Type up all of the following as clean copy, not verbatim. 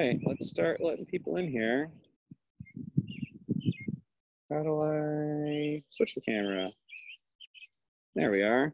right, let's start letting people in here. How do I switch the camera? There we are.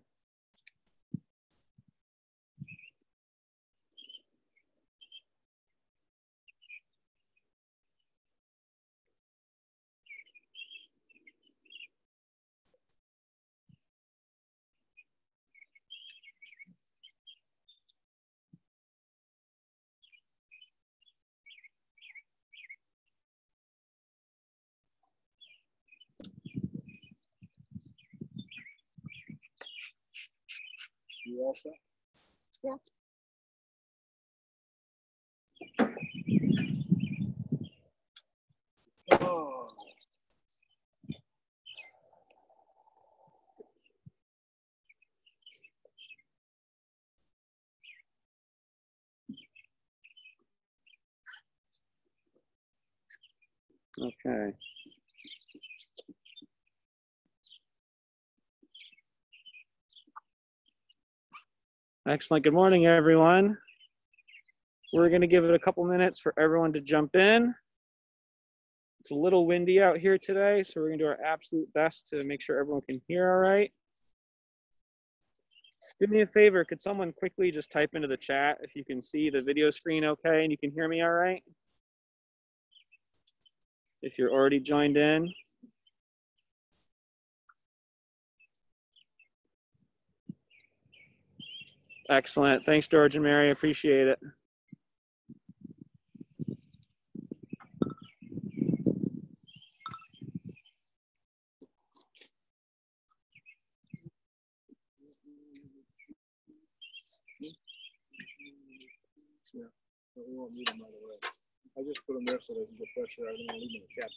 You all set? Yeah. Oh. Okay. Excellent. Good morning, everyone. We're going to give it a couple minutes for everyone to jump in. It's a little windy out here today, so we're going to do our absolute best to make sure everyone can hear all right. Do me a favor, could someone quickly just type into the chat if you can see the video screen okay and you can hear me all right? If you're already joined in. Excellent. Thanks, George and Mary. I appreciate it. Yeah, but we won't need them right away. I just put them there so they can get pressure. I don't want to leave them in the cap.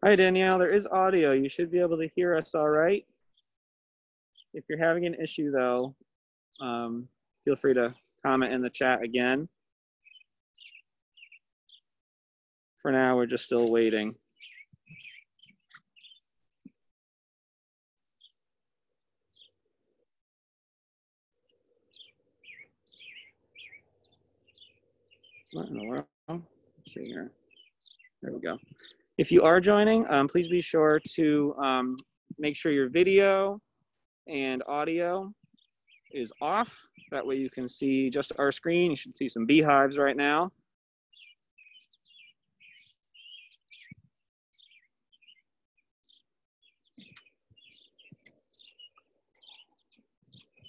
Hi, Danielle. There is audio. You should be able to hear us all right. If you're having an issue, though, feel free to comment in the chat again. For now, we're just still waiting. What in the world? Let's see here. There we go. If you are joining, please be sure to make sure your video and audio is off. That way you can see just our screen. You should see some beehives right now.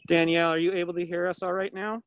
Danielle, are you able to hear us all right now?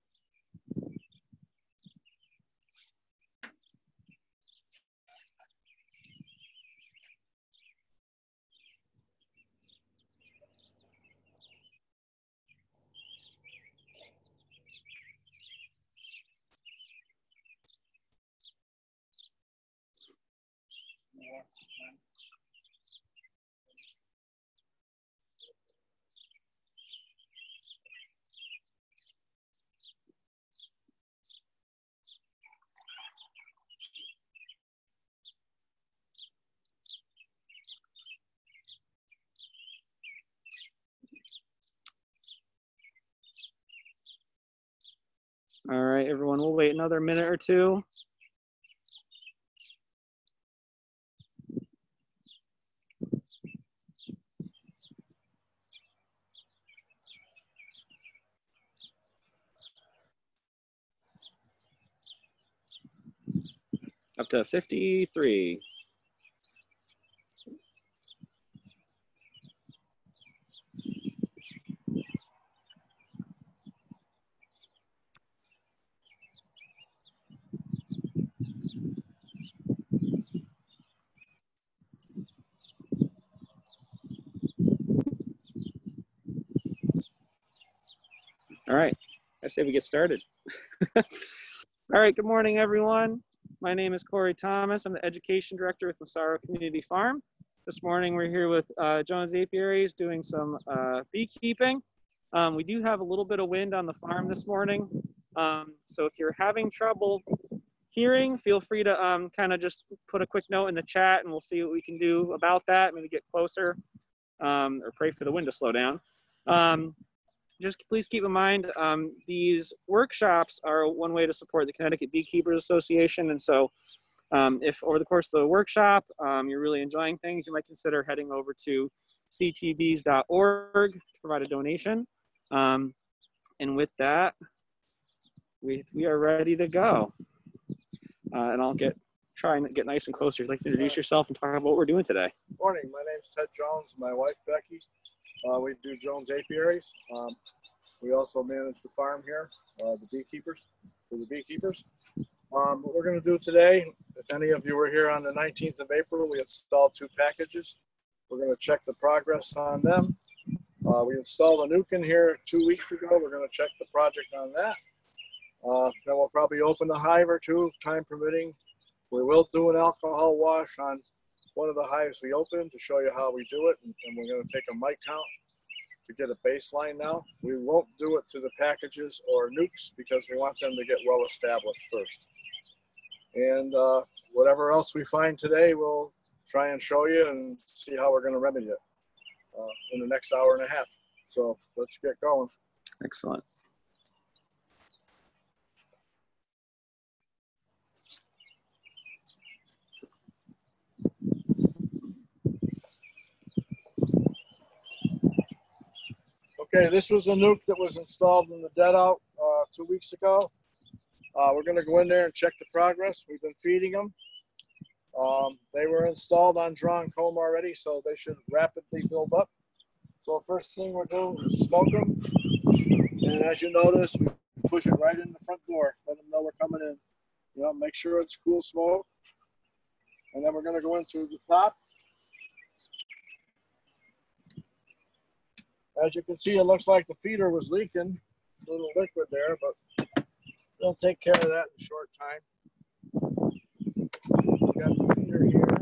All right, everyone, we'll wait another minute or two. Up to 53. All right, I say we get started. All right, good morning, everyone. My name is Corey Thomas. I'm the Education Director with Massaro Community Farm. This morning we're here with Jones Apiaries doing some beekeeping. We do have a little bit of wind on the farm this morning. So if you're having trouble hearing, feel free to kind of just put a quick note in the chat and we'll see what we can do about that. Maybe get closer or pray for the wind to slow down. Just please keep in mind, these workshops are one way to support the Connecticut Beekeepers Association. And so if over the course of the workshop, you're really enjoying things, you might consider heading over to ctbees.org to provide a donation. And with that, we are ready to go. And I'll try and get nice and closer. You'd like to introduce yourself and talk about what we're doing today. Morning, my name's Ted Jones, my wife Becky. We do Jones Apiaries. We also manage the farm here, the beekeepers, for the beekeepers. What we're going to do today, if any of you were here on the 19th of April, we installed 2 packages. We're going to check the progress on them. We installed a nuke in here 2 weeks ago. We're going to check the project on that. Then we'll probably open the hive or 2, time permitting. We will do an alcohol wash on one of the hives we opened to show you how we do it. And we're going to take a mite count to get a baseline now. We won't do it to the packages or nukes because we want them to get well established first. And whatever else we find today, we'll try and show you and see how we're going to remedy it in the next hour and a half. So let's get going. Excellent. Okay, this was a nuke that was installed in the dead out 2 weeks ago. We're going to go in there and check the progress. We've been feeding them. They were installed on drawn comb already, so they should rapidly build up. So first thing we're doing is smoke them. And as you notice, we push it right in the front door. Let them know we're coming in. You know, make sure it's cool smoke. And then we're going to go in through the top. As you can see, it looks like the feeder was leaking. A little liquid there, but we'll take care of that in a short time. We got the feeder here.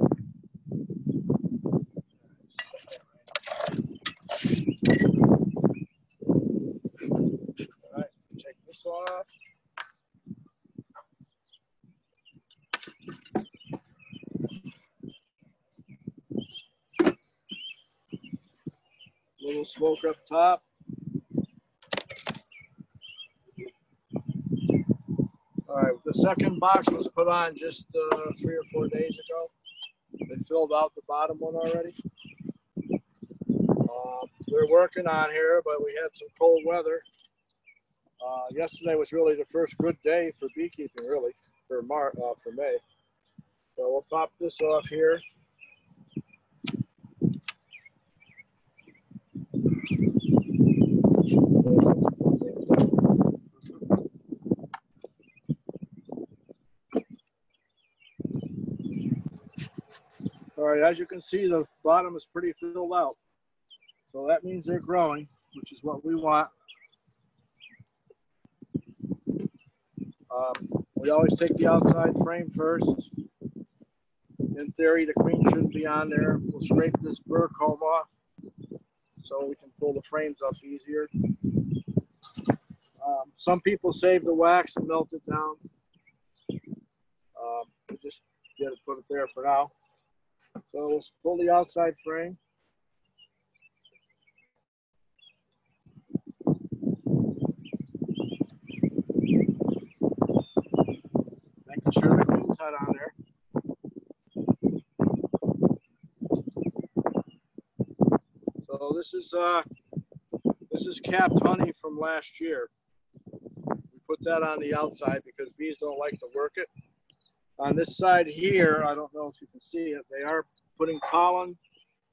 All right, take this off. Little smoke up top. All right, the second box was put on just 3 or 4 days ago. They filled out the bottom one already. We're working on here, but we had some cold weather. Yesterday was really the first good day for beekeeping, really, for May. So we'll pop this off here. All right, as you can see, the bottom is pretty filled out. So that means they're growing, which is what we want. We always take the outside frame first. In theory, the queen shouldn't be on there. We'll scrape this burr comb off so we can pull the frames up easier. Some people save the wax and melt it down. We just put it there for now. So we'll pull the outside frame. Making sure the queen's not on there. So this is capped honey from last year. We put that on the outside because bees don't like to work it. On this side here, I don't know if you can see it, they are putting pollen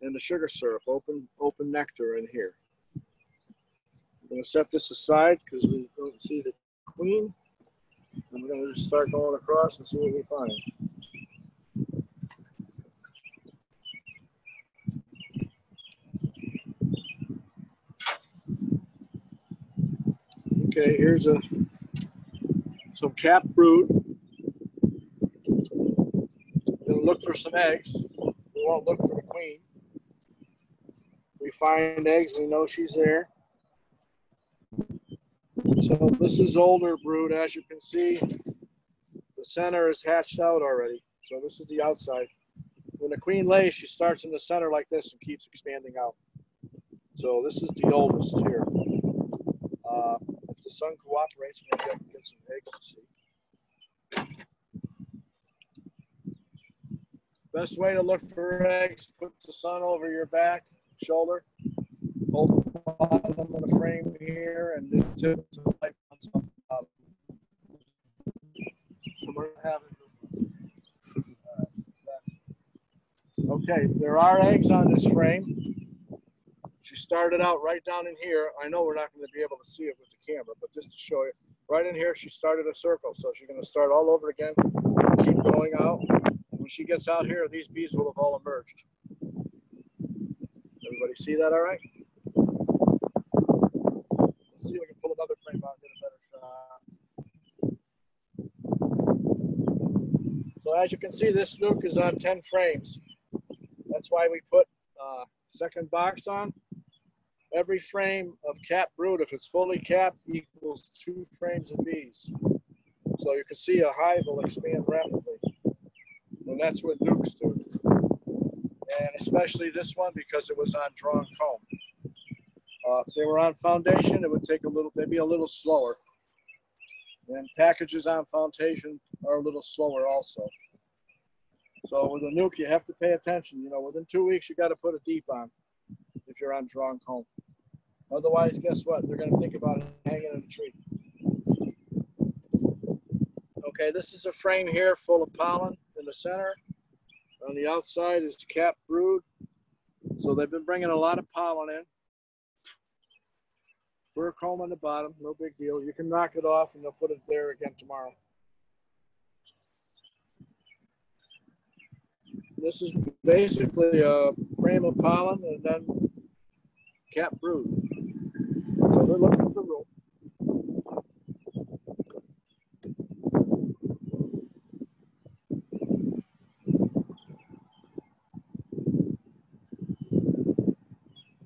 and the sugar syrup, open nectar in here. I'm going to set this aside because we don't see the queen. And we're going to just start going across and see what we find. Okay, here's some capped brood. Gonna look for some eggs. We won't look for the queen. We find eggs, we know she's there. So this is older brood, as you can see. The center is hatched out already. So this is the outside. When the queen lays, she starts in the center like this and keeps expanding out. So this is the oldest here. If the sun cooperates, maybe I can get some eggs to see. Best way to look for eggs, put the sun over your back, shoulder, hold the bottom of the frame here, and just tip the light on something out. Okay, there are eggs on this frame. She started out right down in here. I know we're not going to be able to see it with the camera, but just to show you, right in here, she started a circle. So she's going to start all over again, keep going out. When she gets out here, these bees will have all emerged. Everybody see that all right? Let's see if we can pull another frame out and get a better shot. So as you can see, this snook is on 10 frames. That's why we put second box on. Every frame of capped brood, if it's fully capped, equals 2 frames of bees. So you can see a hive will expand rapidly. And that's what nukes do. And especially this one because it was on drawn comb. If they were on foundation, it would take a little, maybe a little slower. And packages on foundation are a little slower also. So with a nuke, you have to pay attention. You know, within 2 weeks, you got to put a deep on if you're on drawn comb. Otherwise, guess what? They're going to think about hanging in a tree. Okay, this is a frame here full of pollen in the center. On the outside is capped brood. So they've been bringing a lot of pollen in. Burr comb on the bottom, no big deal. You can knock it off and they'll put it there again tomorrow. This is basically a frame of pollen and then capped brood. So they're looking for room.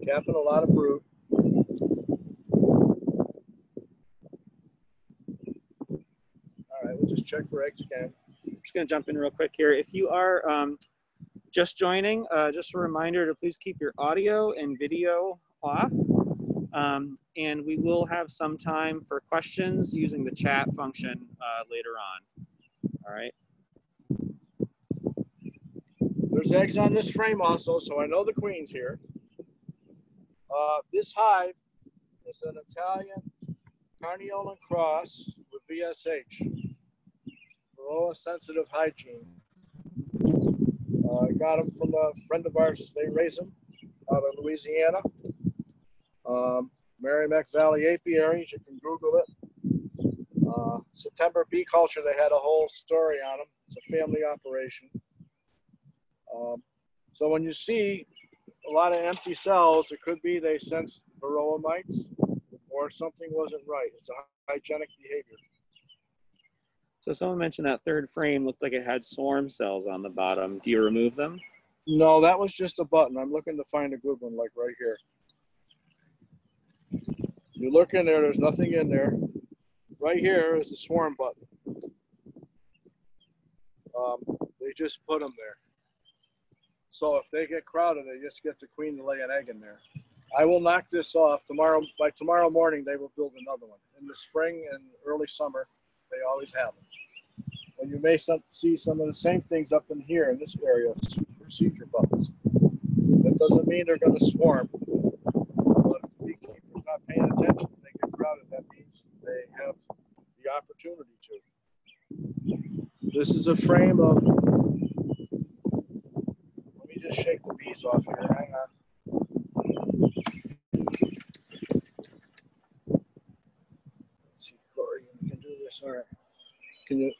Capping a lot of brood. All right, we'll just check for eggs again. I'm just going to jump in real quick here. If you are just joining, just a reminder to please keep your audio and video off. And we will have some time for questions using the chat function later on. All right. There's eggs on this frame also, so I know the queen's here. This hive is an Italian Carniolan cross with VSH, Varroa sensitive hygiene. I got them from a friend of ours. They raise them out of Louisiana. Merrimack Valley apiaries, you can Google it. September Bee Culture, they had a whole story on them. It's a family operation. So when you see a lot of empty cells, it could be they sense Varroa mites or something wasn't right. It's a hygienic behavior. So someone mentioned that third frame looked like it had swarm cells on the bottom. Do you remove them? No, that was just a button. I'm looking to find a good one, like right here. You look in there, there's nothing in there. Right here is the swarm button. They just put them there. So if they get crowded, they just get the queen to lay an egg in there. I will knock this off tomorrow. By tomorrow morning, they will build another one. In the spring and early summer, they always have them. And you may see some of the same things up in here in this area, procedure buttons. That doesn't mean they're going to swarm. But if the beekeeper's not paying attention, they get crowded. That means they have the opportunity to. This is a frame of. Let me just shake the bees off here. Hang on. Let's see, Corey, you can do this. All right. Can you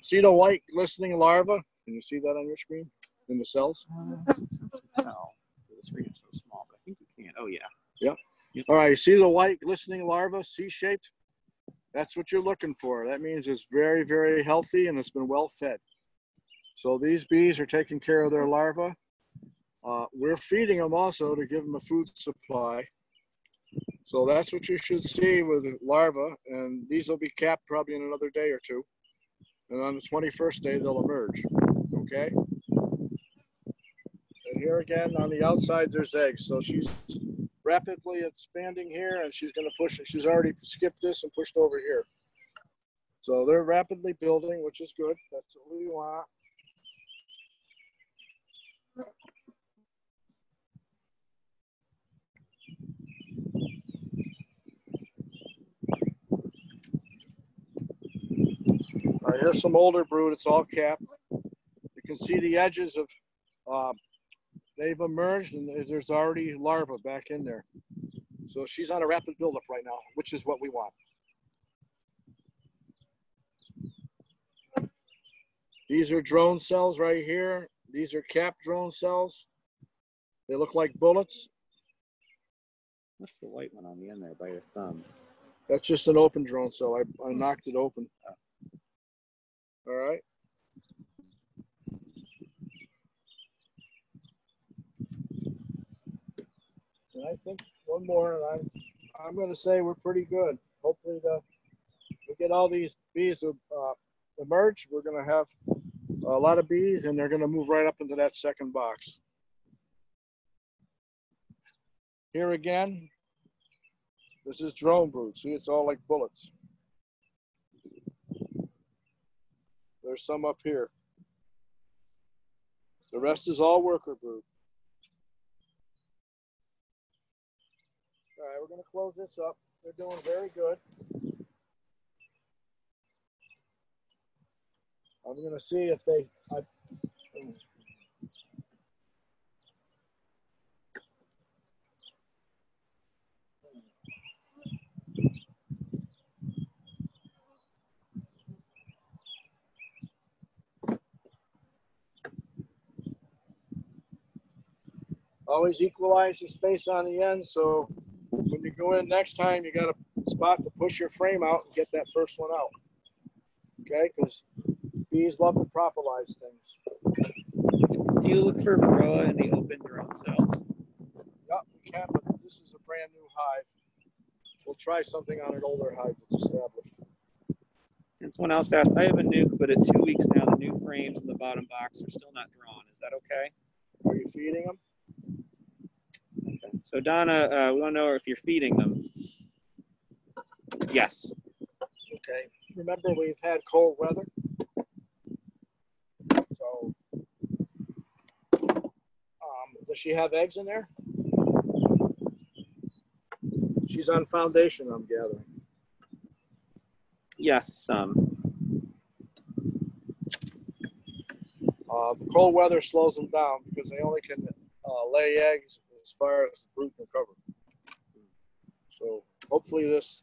see the white glistening larva? Can you see that on your screen in the cells? It's tough to tell. The screen is so small, but I think you can. Oh, yeah. Yeah. All right. You see the white glistening larva, C-shaped? That's what you're looking for. That means it's very, very healthy and it's been well fed. So these bees are taking care of their larvae. We're feeding them also to give them a food supply. So that's what you should see with larvae. And these will be capped probably in another day or two. And on the 21st day, they'll emerge. Okay? And here again, on the outside, there's eggs. So she's rapidly expanding here, and she's going to push it. She's already skipped this and pushed over here. So they're rapidly building, which is good. That's what we want. All right, here's some older brood. It's all capped. You can see the edges of, they've emerged, and there's already larvae back in there. So she's on a rapid buildup right now, which is what we want. These are drone cells right here. These are capped drone cells. They look like bullets. What's the white one on the end there by your thumb? That's just an open drone cell. I knocked it open. All right. And I think one more, and I'm going to say we're pretty good. Hopefully we get all these bees to emerge. We're going to have a lot of bees, and they're going to move right up into that second box. Here again, this is drone brood. See, it's all like bullets. There's some up here. The rest is all worker brood. All right, we're going to close this up. They're doing very good. I'm going to see if they... Always equalize the space on the end, so when you go in next time, you got a spot to push your frame out and get that first one out. Okay, because bees love to propolize things. Do you look for varroa in the open drone cells? Yep, we can, but this is a brand new hive. We'll try something on an older hive that's established. And someone else asked, I have a nuke, but at 2 weeks now, the new frames in the bottom box are still not drawn. Is that okay? Are you feeding them? Okay. So Donna, we want to know if you're feeding them. Yes. Okay. Remember, we've had cold weather. So, does she have eggs in there? She's on foundation, I'm gathering. Yes, some. The cold weather slows them down because they only can lay eggs as far as the brood can cover. So hopefully this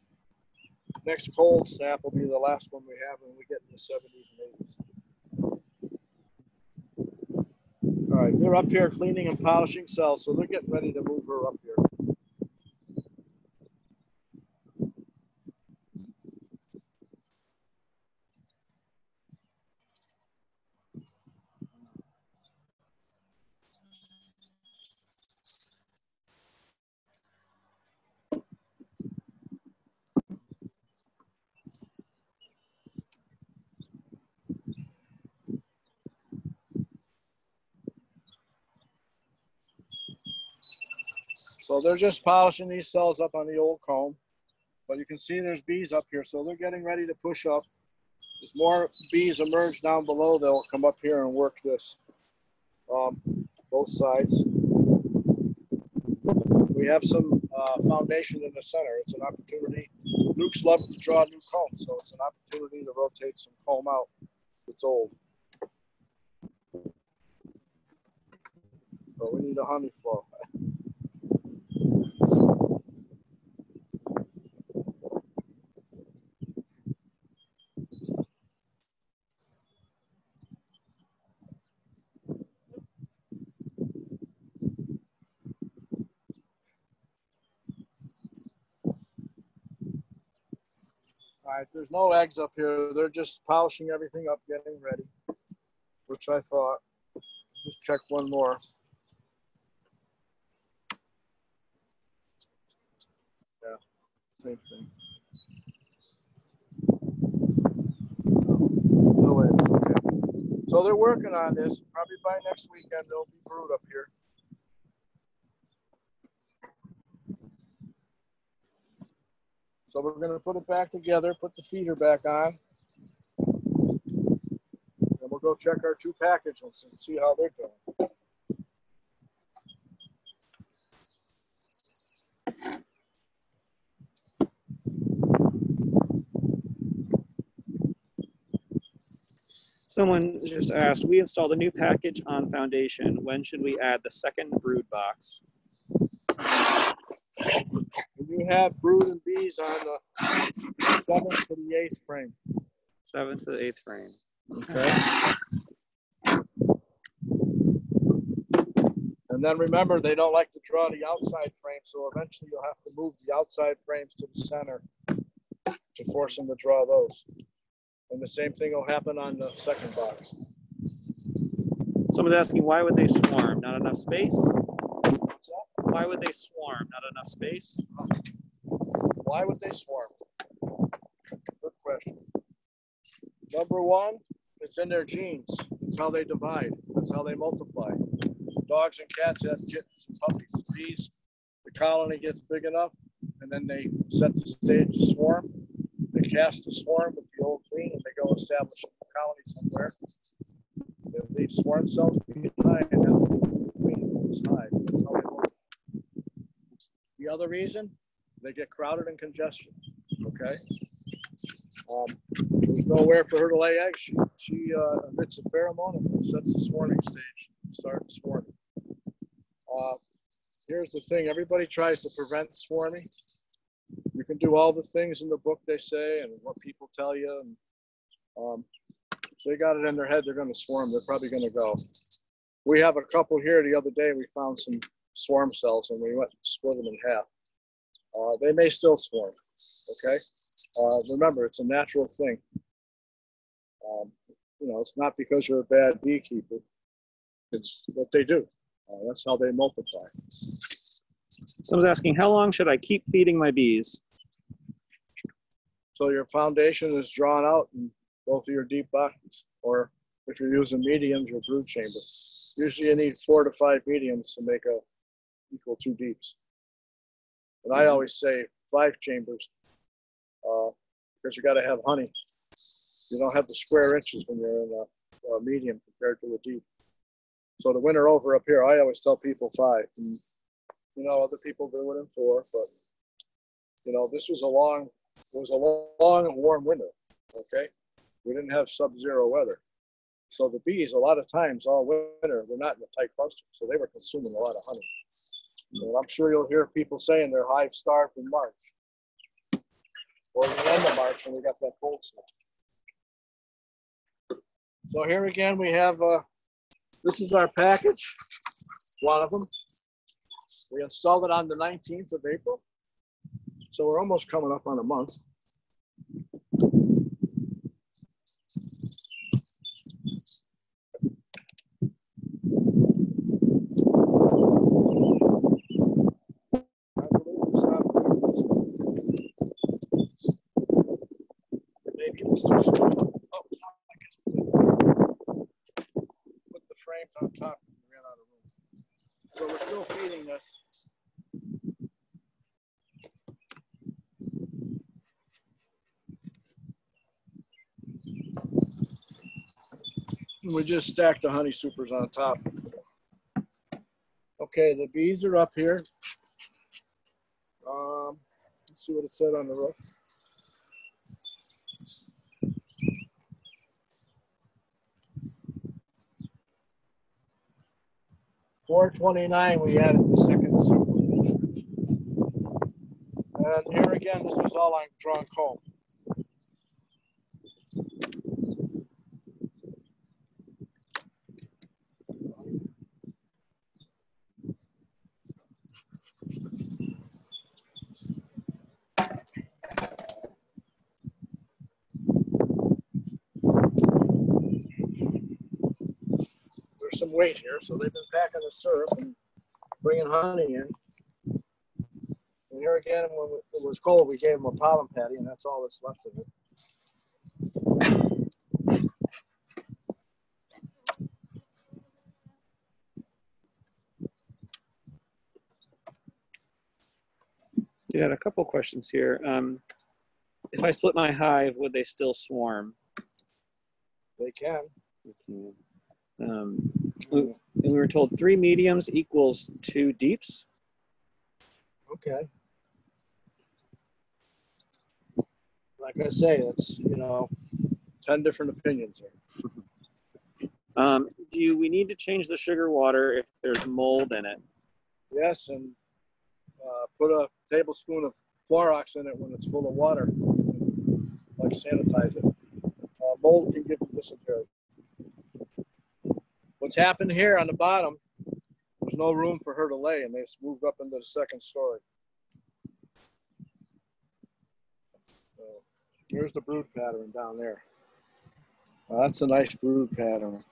next cold snap will be the last one we have when we get in the 70s and 80s. All right, they're up here cleaning and polishing cells, so they're getting ready to move her up here. So they're just polishing these cells up on the old comb. But you can see there's bees up here, so they're getting ready to push up. As more bees emerge down below, they'll come up here and work this, both sides. We have some foundation in the center. It's an opportunity. Nukes love to draw new comb, so it's an opportunity to rotate some comb out that's old. But we need a honey flow. All right, there's no eggs up here. They're just polishing everything up, getting ready, which I thought. Just check one more. Yeah, same thing. No way. Okay. So they're working on this. Probably by next weekend they'll be brewed up here. So we're going to put it back together, put the feeder back on, and we'll go check our 2 packages and see how they're doing. Someone just asked, we installed a new package on Foundation. When should we add the second brood box? You have brood and bees on the 7th to the 8th frame. 7th to the 8th frame. Okay. And then remember, they don't like to draw the outside frame, so eventually you'll have to move the outside frames to the center to force them to draw those. And the same thing will happen on the second box. Someone's asking, why would they swarm? Not enough space? What's that? Why would they swarm? Not enough space? Why would they swarm? Good question. Number one, it's in their genes. It's how they divide. That's how they multiply. Dogs and cats have kittens and puppies. Bees, the colony gets big enough, and then they set the stage to swarm. They cast the swarm with the old queen, and they go establish a colony somewhere. They leave swarm cells behind, and that's the queen's hive. That's how they multiply. The other reason, they get crowded and congestion. Okay. There's nowhere for her to lay eggs. She emits a pheromone and sets the swarming stage and starts swarming. Here's the thing: everybody tries to prevent swarming. You can do all the things in the book they say and what people tell you, and if they got it in their head they're going to swarm, they're probably going to go. We have a couple here the other day. We found some swarm cells and we went and split them in half. They may still swarm. Okay. Remember, it's a natural thing. You know, it's not because you're a bad beekeeper. It's what they do. That's how they multiply. Someone's asking, how long should I keep feeding my bees? So your foundation is drawn out in both of your deep buckets, or if you're using mediums, your brood chamber. Usually you need 4 to 5 mediums to make a equal 2 deeps. And I always say 5 chambers because you got to have honey. You don't have the square inches when you're in a medium compared to a deep. So the winter over up here, I always tell people 5. And, you know, other people do it in 4, but you know, this was a long and warm winter. Okay, we didn't have sub-zero weather, so the bees a lot of times all winter were not in a tight cluster, so they were consuming a lot of honey. And I'm sure you'll hear people saying they're hive starved in March or the end of March when we got that cold snap. So here again we have this is our package, one of them. We installed it on the 19th of April. So we're almost coming up on a month. Maybe it was too small. Oh, I guess we did. Put the frames on top and we ran out of room. So we're still feeding this. We just stacked the honey supers on top. Okay, the bees are up here. Let's see what it said on the roof. $429, we added the second super. And here again, this was all on drawn comb. wait here. So they've been packing the syrup and bringing honey in. And here again, when it was cold, we gave them a pollen patty, and that's all that's left of it. You had a couple questions here. If I split my hive, would they still swarm? They can. We were told 3 mediums equals 2 deeps. Okay. Like I say, it's, 10 different opinions there. Do we need to change the sugar water if there's mold in it? Yes, and put a tablespoon of Clorox in it when it's full of water, like sanitize it. Mold can give you dysentery. What's happened here on the bottom, there's no room for her to lay, and they moved up into the second story. So here's the brood pattern down there. That's a nice brood pattern.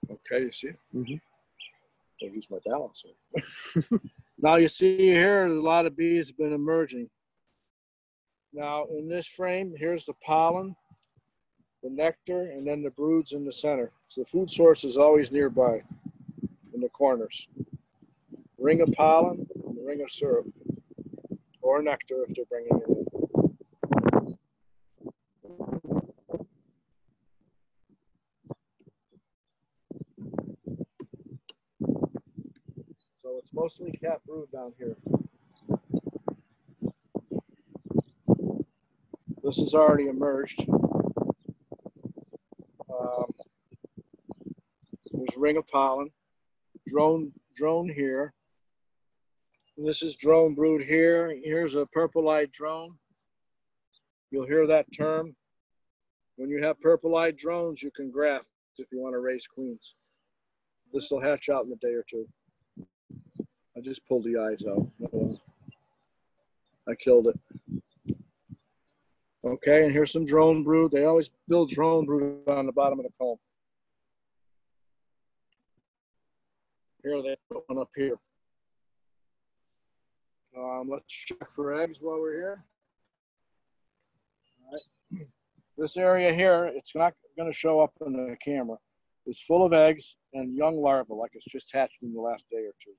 Okay, you see? Mm-hmm. I'll use my balancer. Now you see here, a lot of bees have been emerging. Now in this frame, here's the pollen, the nectar, and then the broods in the center. So the food source is always nearby in the corners. Ring of pollen and the ring of syrup, or nectar if they're bringing it in. So it's mostly cat brood down here. This has already emerged. There's ring of pollen, drone here. And this is drone brood here. Here's a purple-eyed drone. You'll hear that term. When you have purple-eyed drones, you can graft if you want to raise queens. This will hatch out in a day or two. I just pulled the eyes out. I killed it. Okay, and here's some drone brood. They always build drone brood on the bottom of the comb. Here they put one up here. Let's check for eggs while we're here. All right. This area here, it's not going to show up in the camera. It's full of eggs and young larvae, like it's just hatched in the last day or two.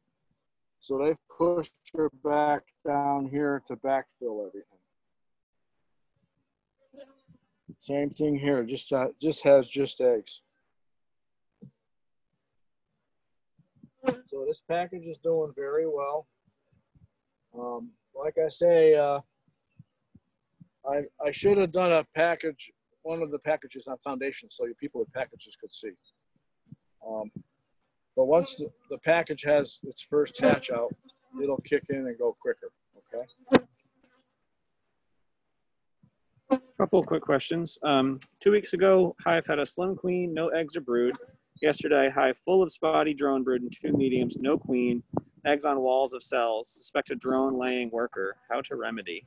So they've pushed her back down here to backfill everything. Same thing here, just has eggs. So this package is doing very well. Like I say, I should have done a package, one of the packages on foundation, so people with packages could see. But once the package has its first hatch out, it'll kick in and go quicker, okay? Couple of quick questions. 2 weeks ago, hive had a slim queen, no eggs or brood. Yesterday, hive full of spotty drone brood and 2 mediums, no queen, eggs on walls of cells, suspected drone laying worker. How to remedy?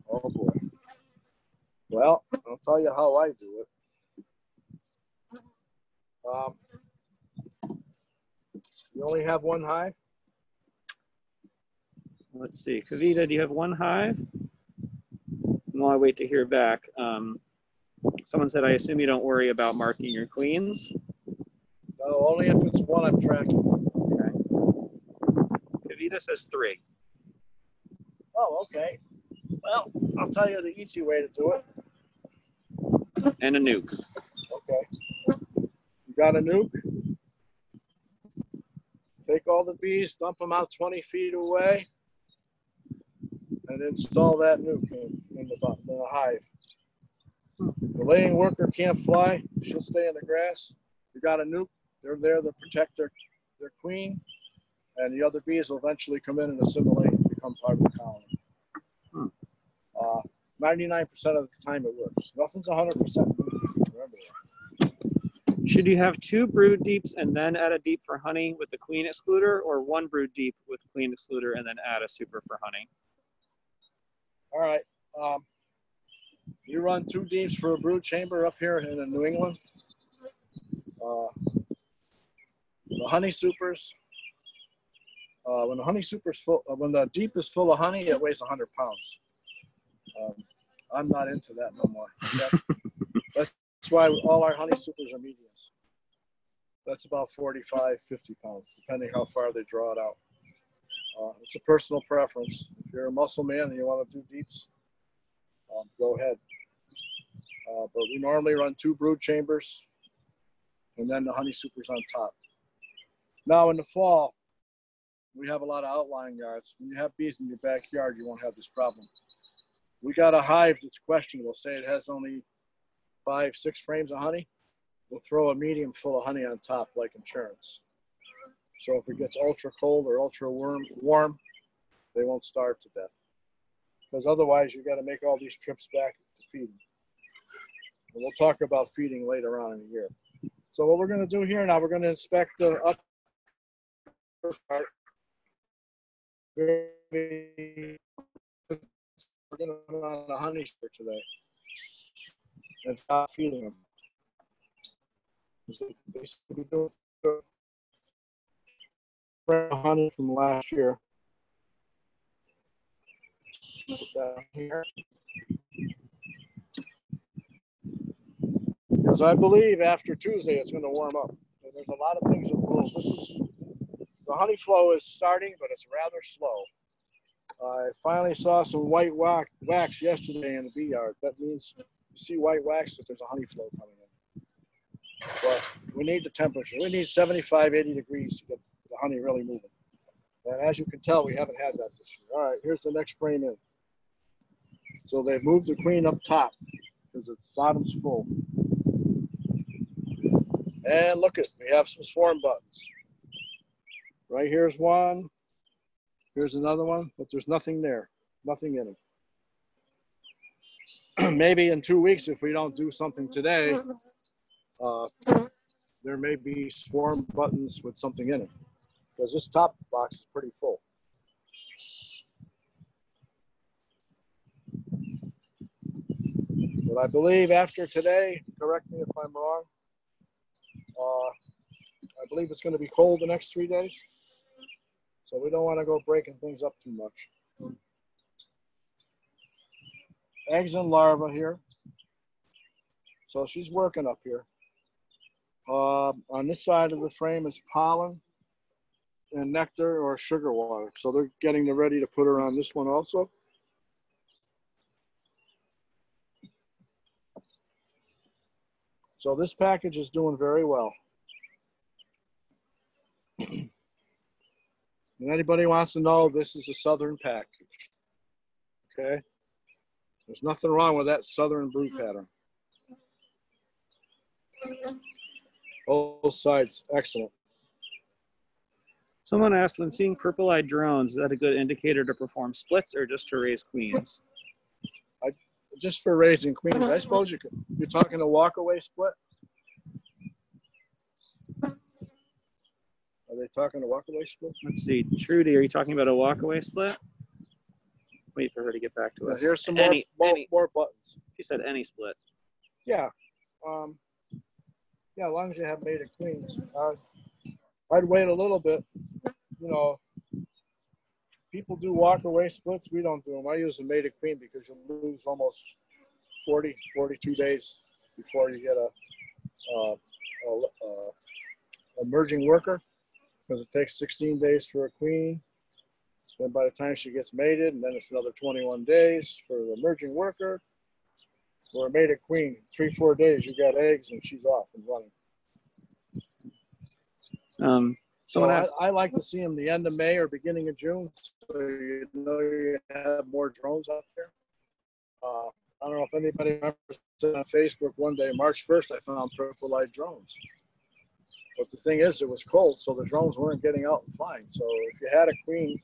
Oh boy. Well, I'll tell you how I do it. You only have one hive? Let's see. Kavita, do you have one hive? While I wait to hear back, someone said, I assume you don't worry about marking your queens? No, only if it's one I'm tracking. Okay. Kavita says 3. Oh, okay. Well, I'll tell you the easy way to do it. And a nuke. Okay. You got a nuke? Take all the bees, dump them out 20 feet away, and install that nuke in the hive. The laying worker can't fly. She'll stay in the grass. You got a nuke. They're there to protect their queen, and the other bees will eventually come in and assimilate and become part of the colony. 99% of the time it works. Nothing's 100%. Remember that. Should you have 2 brood deeps and then add a deep for honey with the queen excluder, or 1 brood deep with queen excluder and then add a super for honey? All right. You run 2 deeps for a brood chamber up here in New England. The honey supers, when the honey super's full, when the deep is full of honey, it weighs 100 pounds. I'm not into that no more. That's why all our honey supers are mediums. That's about 45, 50 pounds, depending how far they draw it out. It's a personal preference. If you're a muscle man and you want to do deeps, go ahead. But we normally run 2 brood chambers and then the honey supers on top. Now in the fall, we have a lot of outlying yards. When you have bees in your backyard, you won't have this problem. We got a hive that's questionable. Say it has only 5, 6 frames of honey. We'll throw a medium full of honey on top like insurance. So if it gets ultra cold or ultra warm, they won't starve to death. Because otherwise you got to make all these trips back to feed them. And we'll talk about feeding later on in the year. So what we're going to do here now, we're going to inspect the upper part. We're going to put on a honey super today and stop feeding them. Basically, honey from last year. Put that here. Because I believe after Tuesday it's going to warm up. And there's a lot of things in bloom. The honey flow is starting, but it's rather slow. I finally saw some white wax yesterday in the bee yard. That means you see white wax that there's a honey flow coming in. But we need the temperature. We need 75, 80 degrees to get the honey really moving. And as you can tell, we haven't had that this year. All right, here's the next frame in. So they've moved the queen up top because the bottom's full. And look we have some swarm buttons. Right here's one. Here's another one, but there's nothing there, nothing in it. Maybe in 2 weeks, if we don't do something today, there may be swarm buttons with something in it, because this top box is pretty full. But I believe after today, correct me if I'm wrong, I believe it's going to be cold the next 3 days. So we don't want to go breaking things up too much. Eggs and larvae here. So she's working up here. On this side of the frame is pollen and nectar or sugar water. So they're getting ready to put her on this one also. So this package is doing very well. And anybody wants to know, this is a southern package. Okay? There's nothing wrong with that southern brood pattern. Both sides, excellent. Someone asked, when seeing purple-eyed drones, is that a good indicator to perform splits or just to raise queens? Just for raising queens. I suppose you're talking a walk-away split? Are they talking a walk-away split? Let's see. Trudy, are you talking about a walk-away split? Wait for her to get back to us. Here's some more buttons. She said any split. Yeah. Yeah, as long as you have mated queens. I'd wait a little bit. You know, people do walk-away splits. We don't do them. I use a mated queen because you'll lose almost 40, 42 days before you get a merging worker, because it takes 16 days for a queen. Then by the time she gets mated, and then it's another 21 days for the merging worker. For a mated queen, 3-4 days, you got eggs and she's off and running. I like to see them the end of May or beginning of June, so you know you have more drones out there. I don't know if anybody remembers on Facebook one day, March 1st, I found purple-eyed drones. But the thing is, it was cold, so the drones weren't getting out and flying. So if you had a queen,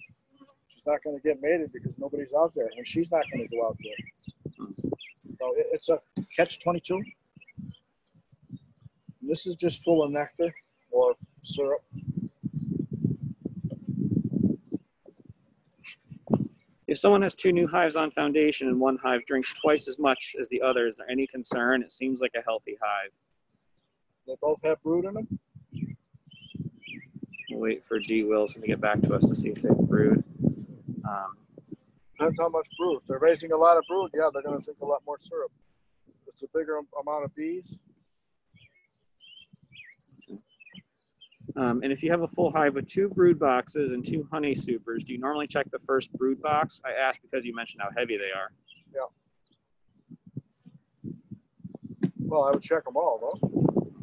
she's not going to get mated because nobody's out there, and she's not going to go out there. So it's a catch-22. This is just full of nectar or syrup. If someone has 2 new hives on foundation and one hive drinks twice as much as the other, is there any concern? It seems like a healthy hive. They both have brood in them? We'll wait for D. Wilson to get back to us to see if they have brood. Depends how much brood. If they're raising a lot of brood, yeah, they're going to drink a lot more syrup. If it's a bigger amount of bees. And if you have a full hive with 2 brood boxes and 2 honey supers, do you normally check the first brood box? I asked because you mentioned how heavy they are. Yeah. Well, I would check them all, though.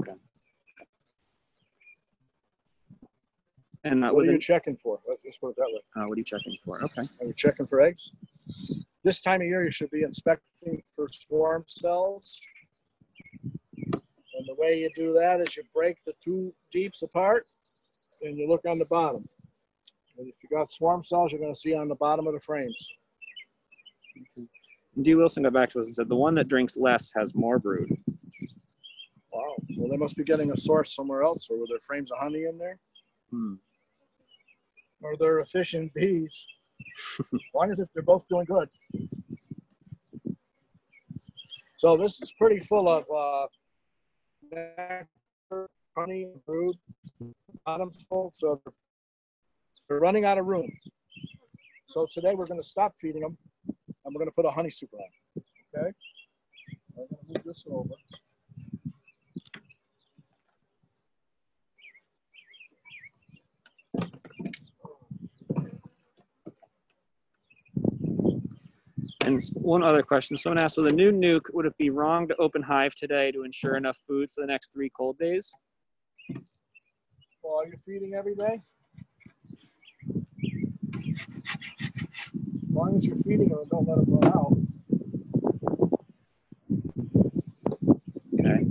Okay. And what are you checking for? Let's just put it that way. What are you checking for? Okay. Are you checking for eggs? This time of year, you should be inspecting for swarm cells. And the way you do that is you break the 2 deeps apart and you look on the bottom. And if you got swarm cells, you're going to see on the bottom of the frames. Okay. D. Wilson got back to us and said the one that drinks less has more brood. Wow. Well, they must be getting a source somewhere else, or were there frames of honey in there? Or they're efficient bees. As long as they're both doing good. So this is pretty full of nectar, honey, brood, bottoms full. So they're running out of room. So today we're going to stop feeding them, and we're going to put a honey super on. Okay? I'm going to move this over. And one other question. Someone asked, with a new nuke, would it be wrong to open hive today to ensure enough food for the next 3 cold days? Well, are you feeding every day? As long as you're feeding them, don't let them run out. Okay.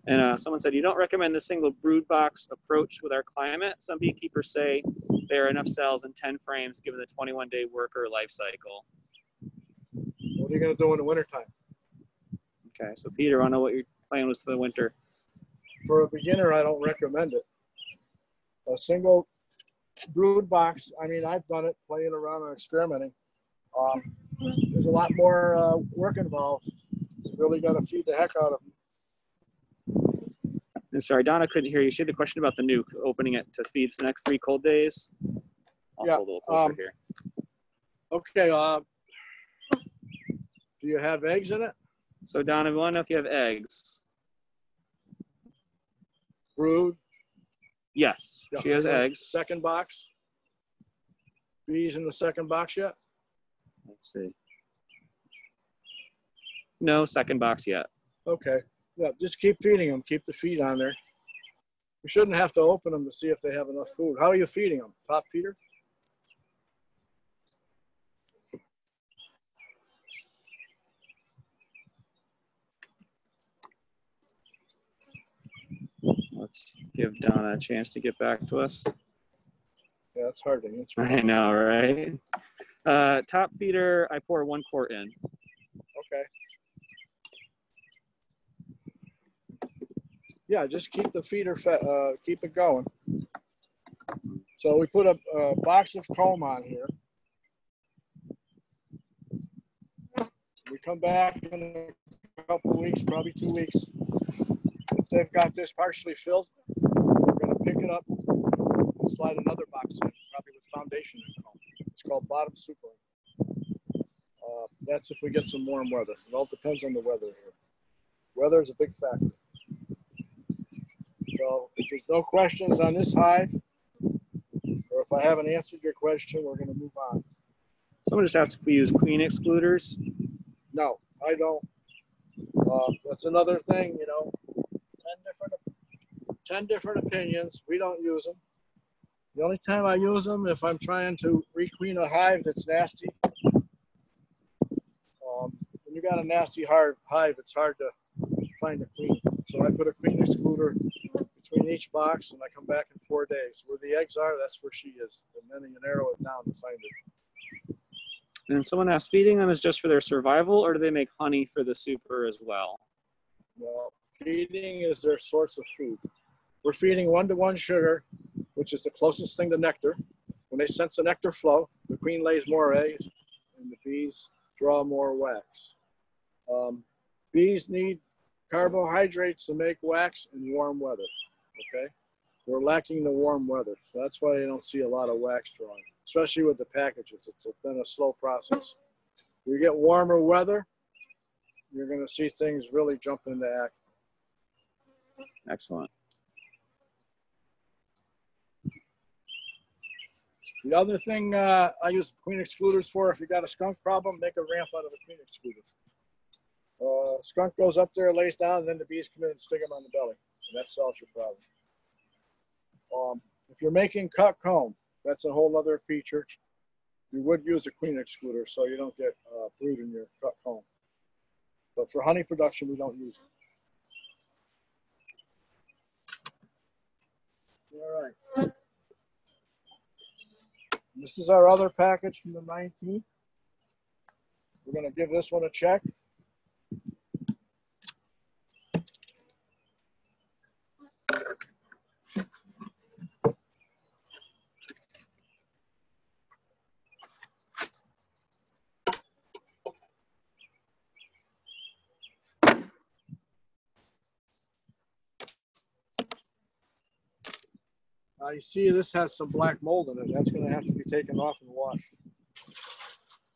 And someone said, you don't recommend the single brood box approach with our climate. Some beekeepers say there are enough cells in 10 frames given the 21-day worker life cycle. What are you going to do in the wintertime? Okay, so Peter, I want to know what your plan was for the winter. For a beginner, I don't recommend it. A single brood box, I mean, I've done it, playing around and experimenting. There's a lot more work involved. You really got to feed the heck out of them. And sorry, Donna couldn't hear you. She had a question about the nuke, opening it to feed for the next 3 cold days. I'll hold a little closer here. Okay. Do you have eggs in it? So Donna, we want to know if you have eggs. Brood? Yes, Yeah. she has eggs. Second box? Bees in the second box yet? Let's see. No second box yet. Okay. Yeah, just keep feeding them. Keep the feed on there. You shouldn't have to open them to see if they have enough food. How are you feeding them? Top feeder? Let's give Donna a chance to get back to us. Yeah, it's hard to answer. I know, right? Top feeder, I pour 1 quart in. Okay. Yeah, just keep the feeder fed, keep it going. So we put a box of comb on here. We come back in a couple of weeks, probably 2 weeks. If they've got this partially filled, we're going to pick it up and slide another box in, probably with foundation and comb. It's called bottom super. That's if we get some warm weather. It all depends on the weather here. Weather is a big factor. So if there's no questions on this hive, or if I haven't answered your question, we're going to move on. Someone just asked if we use queen excluders. No, I don't. That's another thing, 10 different opinions. We don't use them. The only time I use them if I'm trying to requeen a hive that's nasty. When you got a nasty hive, it's hard to find a queen. So I put a queen excluder between each box, and I come back in 4 days. Where the eggs are, that's where she is. And then you narrow it down to find her. And someone asked, feeding them is just for their survival, or do they make honey for the super as well? Well, feeding is their source of food. We're feeding 1-to-1 sugar, which is the closest thing to nectar. When they sense the nectar flow, the queen lays more eggs and the bees draw more wax. Bees need carbohydrates to make wax in warm weather, okay? We're lacking the warm weather, so that's why you don't see a lot of wax drawing, especially with the packages. It's been a slow process. You get warmer weather, you're going to see things really jump into act. Excellent. The other thing I use queen excluders for, if you got a skunk problem, make a ramp out of a queen excluder. Skunk goes up there, lays down, and then the bees come in and stick them on the belly. And that solves your problem. If you're making cut comb, that's a whole other feature. You would use a queen excluder so you don't get brood in your cut comb. But for honey production, we don't use it. All right. This is our other package from the 19th. We're going to give this one a check. You see this has some black mold in it. That's going to have to be taken off and washed.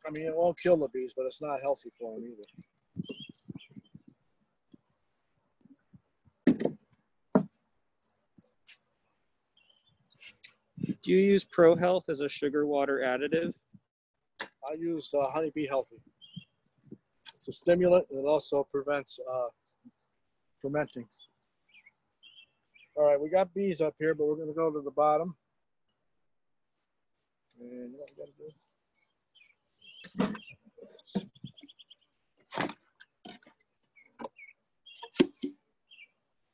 I mean, it won't kill the bees, but it's not healthy for them either. Do you use Pro Health as a sugar water additive? I use Honey Bee Healthy. It's a stimulant and it also prevents fermenting. All right, we got bees up here, but we're going to go to the bottom. And what we got to do?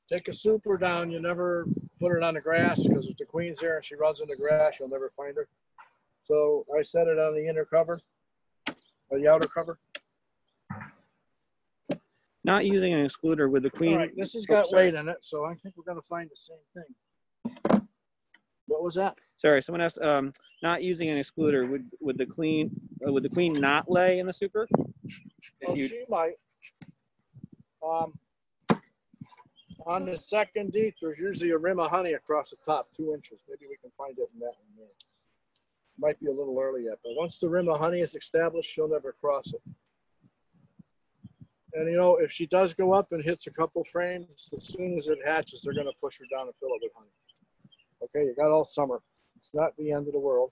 Take a super down. You never put it on the grass because if the queen's there and she runs in the grass, you'll never find her. So I set it on the inner cover, or the outer cover. Not using an excluder with the queen. All right, this has got weight in it, so I think we're going to find the same thing. What was that? Sorry, someone asked. Not using an excluder would the queen not lay in the super? Well, she might. On the second deep, there's usually a rim of honey across the top, 2 inches. Maybe we can find it in that one there. Might be a little early yet, but once the rim of honey is established, she'll never cross it. And, you know, if she does go up and hits a couple frames, as soon as it hatches, they're going to push her down and fill it with honey. Okay, you got all summer. It's not the end of the world.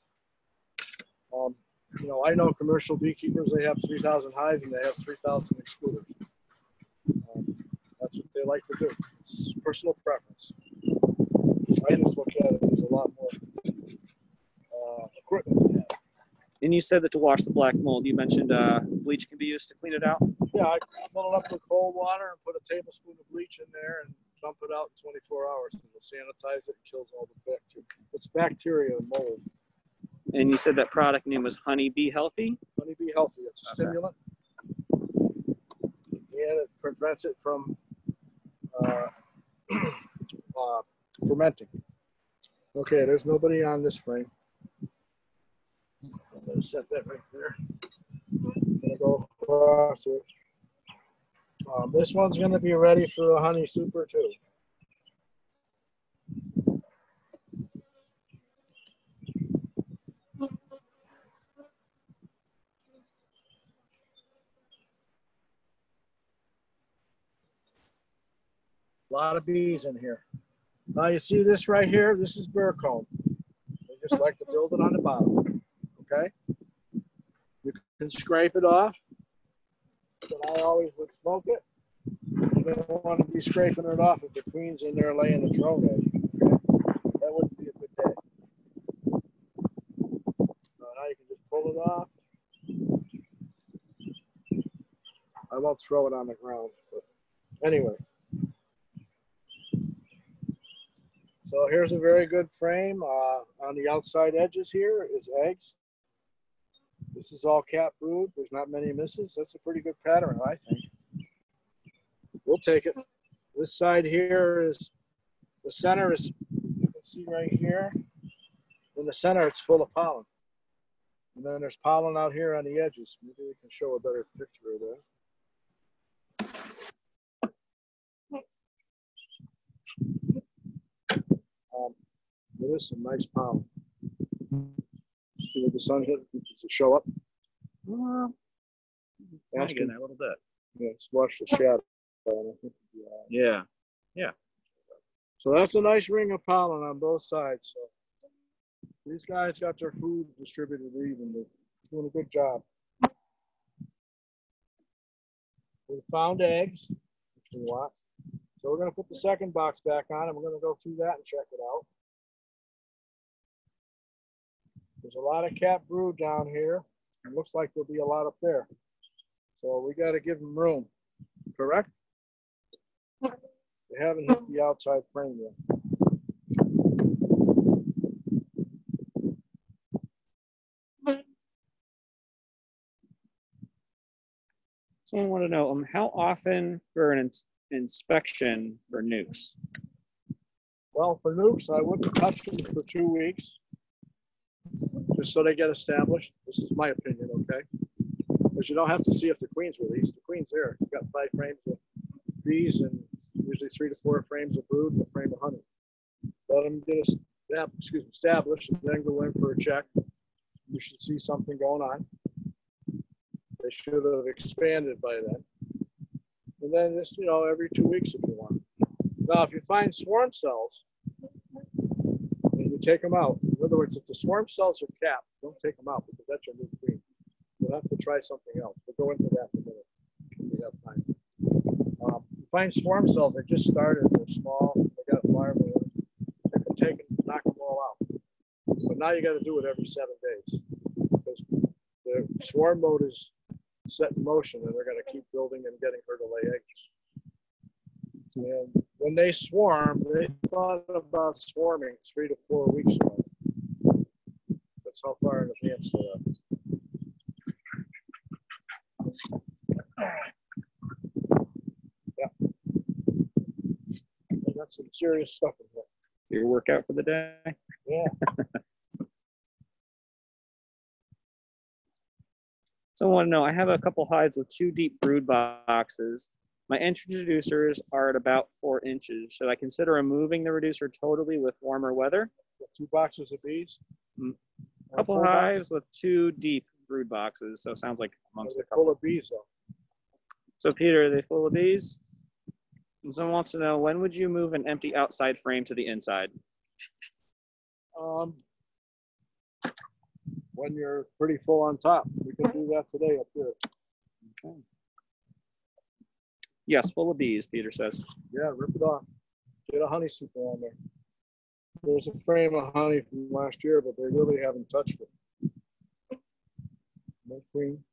You know, I know commercial beekeepers, they have 3,000 hives and they have 3,000 excluders. That's what they like to do. It's personal preference. I just look at it as a lot more equipment to have. And you said that to wash the black mold, you mentioned bleach can be used to clean it out? Yeah, I fill it up with cold water and put a tablespoon of bleach in there and dump it out in 24 hours. And we'll sanitize it and kills all the bacteria. It's bacteria and mold. And you said that product name was Honey Bee Healthy? Honey Bee Healthy. It's a stimulant. And it prevents it from fermenting. Okay, there's nobody on this frame. I'm going to set that right there. I'm going to go across it. This one's going to be ready for a honey super too. A lot of bees in here. Now you see this right here? This is burr comb. They just like to build it on the bottom. Okay? You can scrape it off, but I always would smoke it. You don't want to be scraping it off if the queen's in there laying a drone egg. Okay? That wouldn't be a good day. Now you can just pull it off. I won't throw it on the ground, but anyway. So here's a very good frame. On the outside edges here is eggs. This is all cat brood. There's not many misses. That's a pretty good pattern, I think. We'll take it. This side here is, the center is, you can see right here, In the center, it's full of pollen. And then there's pollen out here on the edges. Maybe we can show a better picture of that. There is some nice pollen. See where the sun hit? Does it show up? Asking a little bit. Yeah, it's watch the shadow. Yeah. Yeah. So that's a nice ring of pollen on both sides. So these guys got their food distributed evenly. Doing a good job. We found eggs, which we want. So we're going to put the second box back on and we're going to go through that and check it out. There's a lot of capped brood down here. It looks like there'll be a lot up there. So we got to give them room, correct? They haven't hit the outside frame yet. Someone want to know how often for an inspection for nukes? Well, for nukes, I wouldn't touch them for 2 weeks, just so they get established. This is my opinion, okay? Because you don't have to see if the queen's released. The queen's there. You've got 5 frames of bees and usually 3 to 4 frames of brood and a frame of honey. Let them get established and then go in for a check. You should see something going on. They should have expanded by then. And then this, every 2 weeks if you want. Now, if you find swarm cells and you take them out, in other words, if the swarm cells are capped, don't take them out because that's your new queen. You'll have to try something else. We'll go into that in a minute if we have time. You find swarm cells that just started, they're small, they got larvae, take them, knock them all out. But now you got to do it every 7 days because the swarm mode is set in motion and they're going to keep building and getting her to lay eggs. And when they swarm, they thought about swarming 3 to 4 weeks ago. That's how far in advance they are. Yeah. I got some serious stuff in here. Your workout for the day? Yeah. Someone want to know, I have a couple hives with 2 deep brood boxes. My introducers are at about 4 inches. Should I consider removing the reducer totally with warmer weather? 2 boxes of bees. A couple hives with 2 deep brood boxes. So it sounds like amongst a couple. Full of bees though. So Peter, are they full of bees? And someone wants to know, when would you move an empty outside frame to the inside? When you're pretty full on top. We can do that today up here. Okay. Yes, full of bees, Peter says. Yeah, rip it off. Get a honey super on there. There's a frame of honey from last year, but they really haven't touched it. No queen.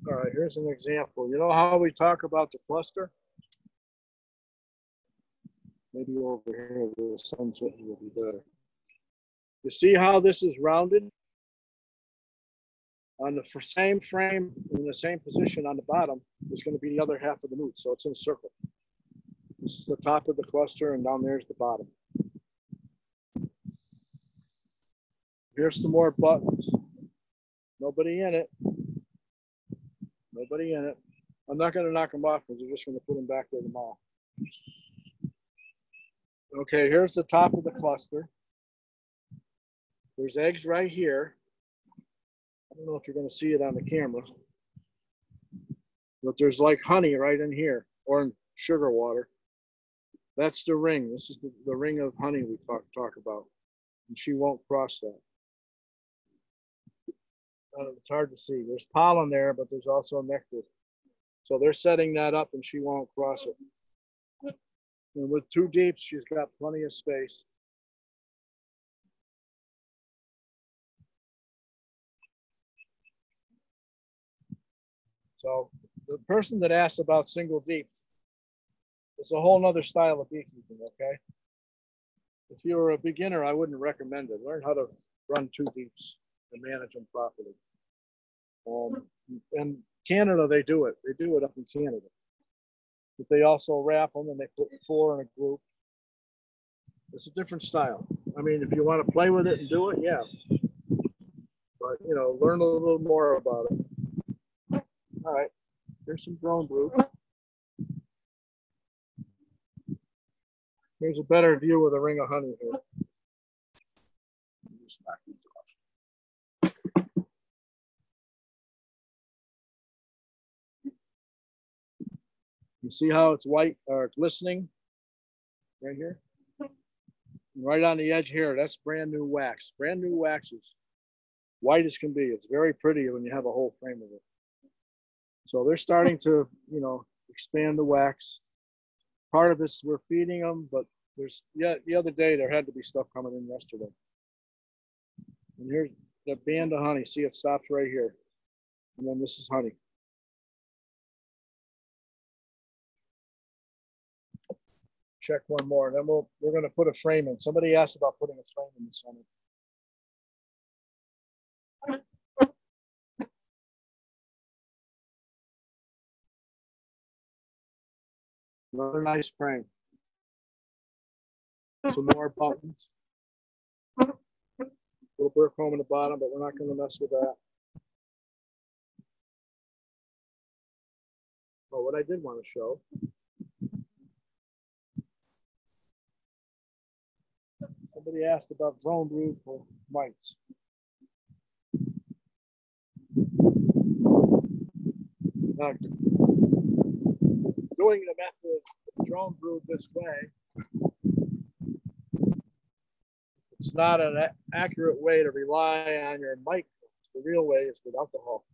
All right, here's an example. You know how we talk about the cluster? Maybe over here, the sunset will be better. You see how this is rounded? On the same frame, in the same position on the bottom, is going to be the other half of the newt, so it's in a circle. This is the top of the cluster, and down there's the bottom. Here's some more buttons. Nobody in it. Nobody in it. I'm not going to knock them off because I'm just going to put them back there tomorrow. Okay, here's the top of the cluster. There's eggs right here. I don't know if you're going to see it on the camera, but there's like honey right in here, or in sugar water. That's the ring. This is the ring of honey we talk about, and she won't cross that. It's hard to see. There's pollen there, but there's also nectar. So they're setting that up, and she won't cross it. And with 2 deeps, she's got plenty of space. So the person that asked about single deeps, it's a whole nother style of beekeeping, okay? if you're a beginner, I wouldn't recommend it. Learn how to run 2 deeps and manage them properly. In Canada, they do it. They do it up in Canada. But they also wrap them and they put 4 in a group. It's a different style. I mean, if you want to play with it and do it, yeah. But, you know, learn a little more about it. All right, here's some drone brood. Here's a better view of the ring of honey here. Just knock these off. You see how it's white or glistening right here? Right on the edge here, that's brand new wax. Brand new wax is white as can be. It's very pretty when you have a whole frame of it. So they're starting to, you know, expand the wax. Part of this we're feeding them, but there's, yeah, the other day there had to be stuff coming in yesterday. And here's the band of honey. See, it stops right here. And then this is honey. Check one more, and then we're going to put a frame in. Somebody asked about putting a frame in the center. Another nice frame. Some more buttons. Little burr comb in the bottom, but we're not going to mess with that. Oh, what I did want to show. Somebody asked about drone brood for mites. Now, doing the method of drone brood this way, it's not an accurate way to rely on your mite. The real way is with alcohol.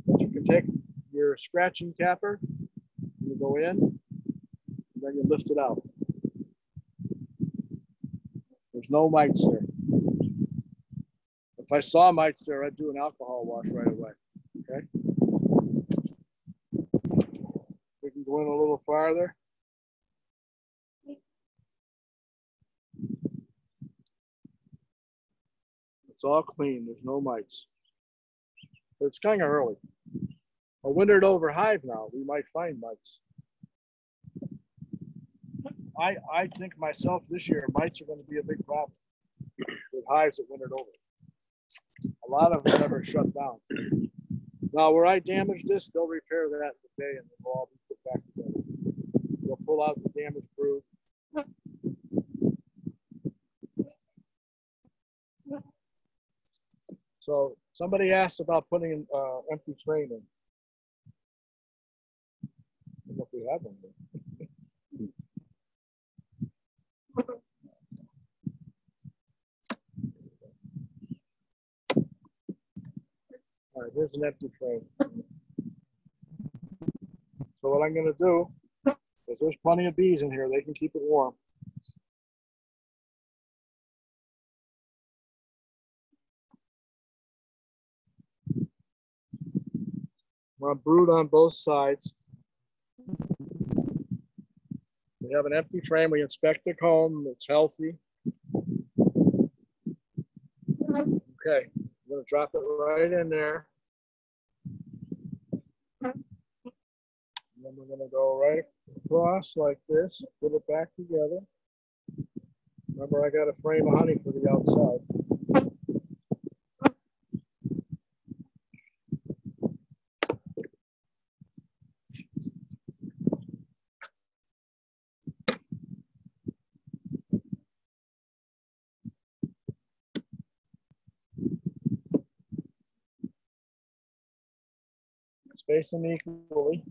But you can take your scratching capper, you go in, and then you lift it out. There's no mites there. If I saw mites there, I'd do an alcohol wash right away. Okay. We can go in a little farther. It's all clean. There's no mites. But it's kind of early. A wintered over hive now, we might find mites. I think myself this year, mites are going to be a big problem with hives that wintered over. A lot of them never shut down. Now, where I damaged this, they'll repair that today and they'll all be put back together. They'll pull out the damaged brood. So somebody asked about putting an empty frame in. I don't know if we have one there. All right, here's an empty frame. So what I'm going to do is there's plenty of bees in here. They can keep it warm. I'm going to brood on both sides. We have an empty frame. We inspect the comb. It's healthy. Okay. I'm going to drop it right in there. And then we're going to go right across like this, put it back together. Remember, I got a frame of honey for the outside. Space them equally.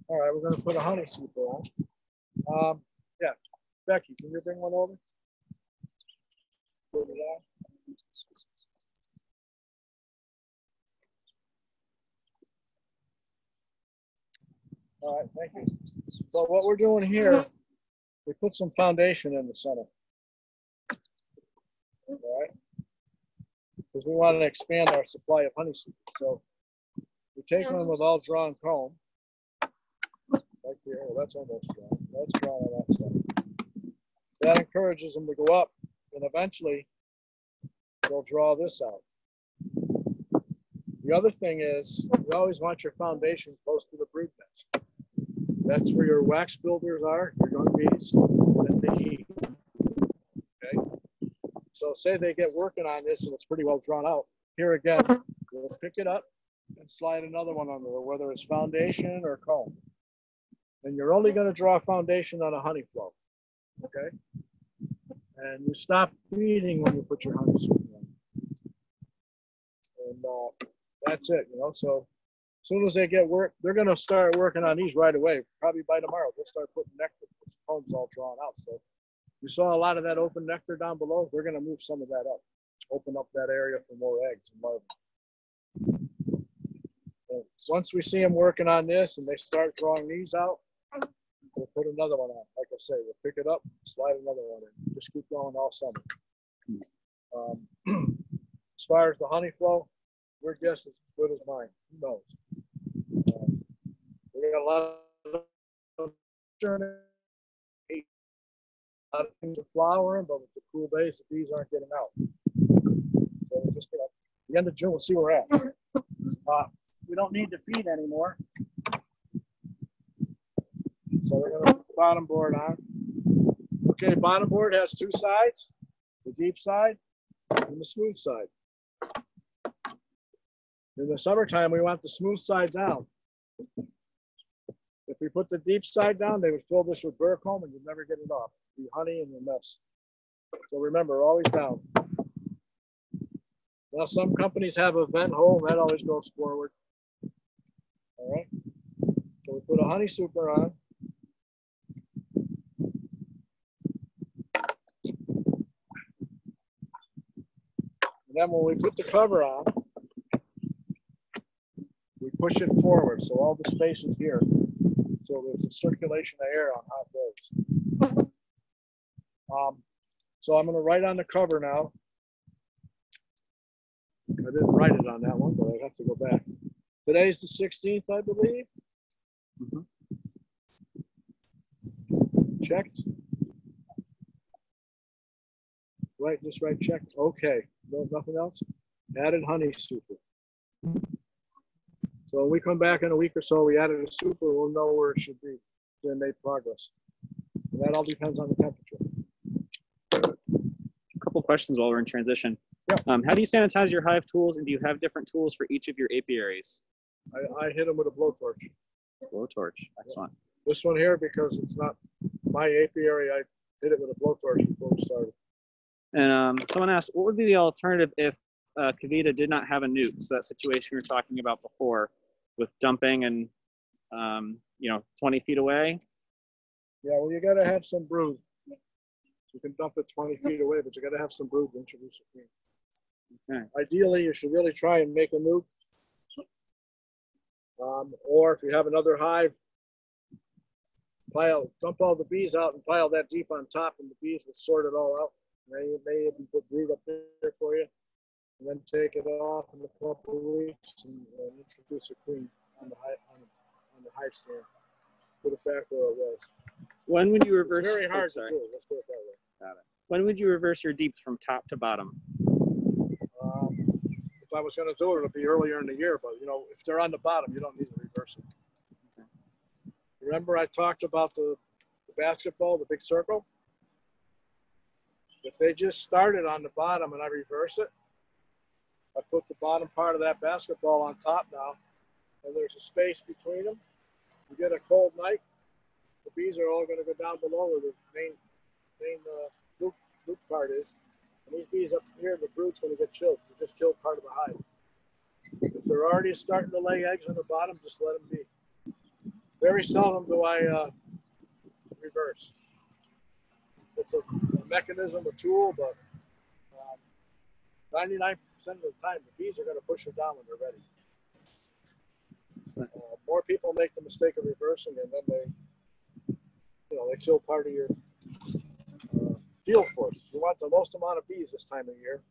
All right, we're going to put a honey super on. Yeah, Becky, can you bring one over? All right, thank you. So what we're doing here, we put some foundation in the center. All right, because we want to expand our supply of honeysuckle. So we take one with all drawn comb, like here. Well, that's almost drawn. That's drawn on that side. That encourages them to go up, and eventually they'll draw this out. The other thing is, you always want your foundation close to the brood nest. That's where your wax builders are, your young bees, that they eat. Okay? So say they get working on this and it's pretty well drawn out. Here again, we'll pick it up and slide another one under it, whether it's foundation or comb. And you're only going to draw foundation on a honey flow. Okay? And you stop feeding when you put your honey super in. And that's it, you know. So as soon as they get work, they're going to start working on these right away. Probably by tomorrow, they'll start putting nectar. The comb's all drawn out. So you saw a lot of that open nectar down below. We're going to move some of that up, open up that area for more eggs and larvae. And once we see them working on this and they start drawing these out, we'll put another one on. Like I say, we'll pick it up, slide another one in. Just keep going all summer. As far as the honey flow, your guess is as good as mine. Who knows? We got a lot of things are flowering, but with the cool days, the bees aren't getting out. So we're just gonna, the end of June, we'll see where we're at. We don't need to feed anymore. So we're gonna put the bottom board on. Okay, bottom board has two sides, the deep side and the smooth side. In the summertime, we want the smooth side down. If we put the deep side down, they would fill this with burr comb and you'd never get it off. The honey and the mess. So remember, always down. Now some companies have a vent hole, that always goes forward. All right. So we put a honey super on. And then when we put the cover on, we push it forward so all the space is here. So there's a circulation of air on hot days. So I'm going to write on the cover now. I didn't write it on that one, but I have to go back. Today's the 16th, I believe. Checked. Right, just write checked. Okay, no, nothing else. Added honey super. So when we come back in a week or so, we added a super, we'll know where it should be. Then made progress. And that all depends on the temperature. A couple questions while we're in transition. Yeah. How do you sanitize your hive tools, and do you have different tools for each of your apiaries? I hit them with a blowtorch. Blowtorch, excellent. This one here, because it's not my apiary, I hit it with a blowtorch before we started. And someone asked, what would be the alternative if Kavita did not have a nuke? So that situation we were talking about before, with dumping and 20 feet away. Yeah, well, you got to have some brood. You can dump it 20 feet away, but you got to have some brood to introduce a queen. Okay. Ideally, you should really try and make a nuke. Or if you have another hive, dump all the bees out and pile that deep on top, and the bees will sort it all out. And you may even put brood up there for you, and then take it off in a couple of weeks and introduce a queen on the hive stand. Put it back where it was. When would you reverse? It's very hard to do. Let's do it that way. Got it. When would you reverse your deeps from top to bottom? If I was going to do it, it'll be earlier in the year. But if they're on the bottom, you don't need to reverse it. Okay. Remember, I talked about the basketball, the big circle. If they just started on the bottom and I reverse it, I put the bottom part of that basketball on top now, and there's a space between them. You get a cold night, the bees are all going to go down below where the main loop part is. And these bees up here, the brood's going to get chilled. You just killed part of the hive. If they're already starting to lay eggs on the bottom, just let them be. Very seldom do I reverse. It's a mechanism, a tool, but 99% of the time, the bees are going to push it down when they're ready. More people make the mistake of reversing, and then they kill part of your field force. You want the most amount of bees this time of year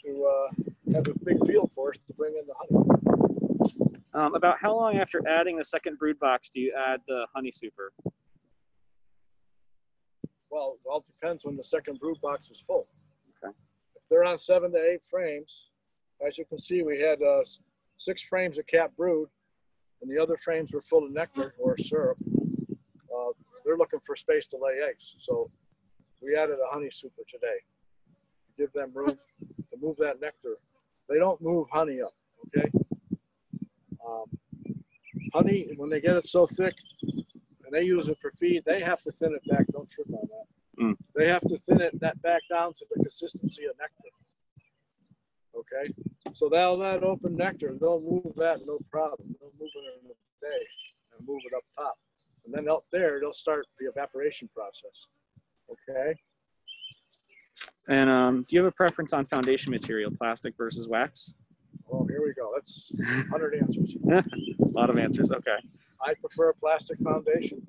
to have a big field force to bring in the honey. About how long after adding the second brood box do you add the honey super? Well, it all depends when the second brood box is full. Okay. If they're on 7 to 8 frames, as you can see, we had 6 frames of capped brood, and the other frames were full of nectar or syrup. They're looking for space to lay eggs, so we added a honey super today. Give them room to move that nectar. They don't move honey up, okay? Honey, when they get it so thick, and they use it for feed, they have to thin it back. Don't trip on that. They have to thin it back down to the consistency of nectar. Okay, so that open nectar, they'll move that no problem. They'll move it in a day and move it up top, and then up there they'll start the evaporation process. Okay. And do you have a preference on foundation material, plastic versus wax? Oh, here we go. That's 100 answers. A lot of answers. Okay. I prefer a plastic foundation.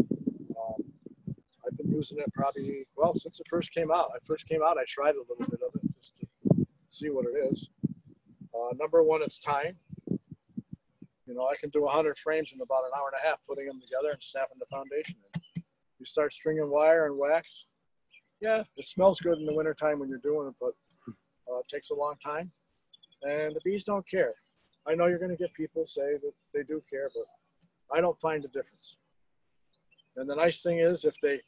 I've been using it probably, well, since it first came out. I tried a little bit of it just to see what it is. Number one, it's time. You know, I can do 100 frames in about an hour and a half, putting them together and snapping the foundation in. You start stringing wire and wax. Yeah, it smells good in the wintertime when you're doing it, but it takes a long time. And the bees don't care. I know you're going to get people say that they do care, but I don't find a difference. And the nice thing is, if they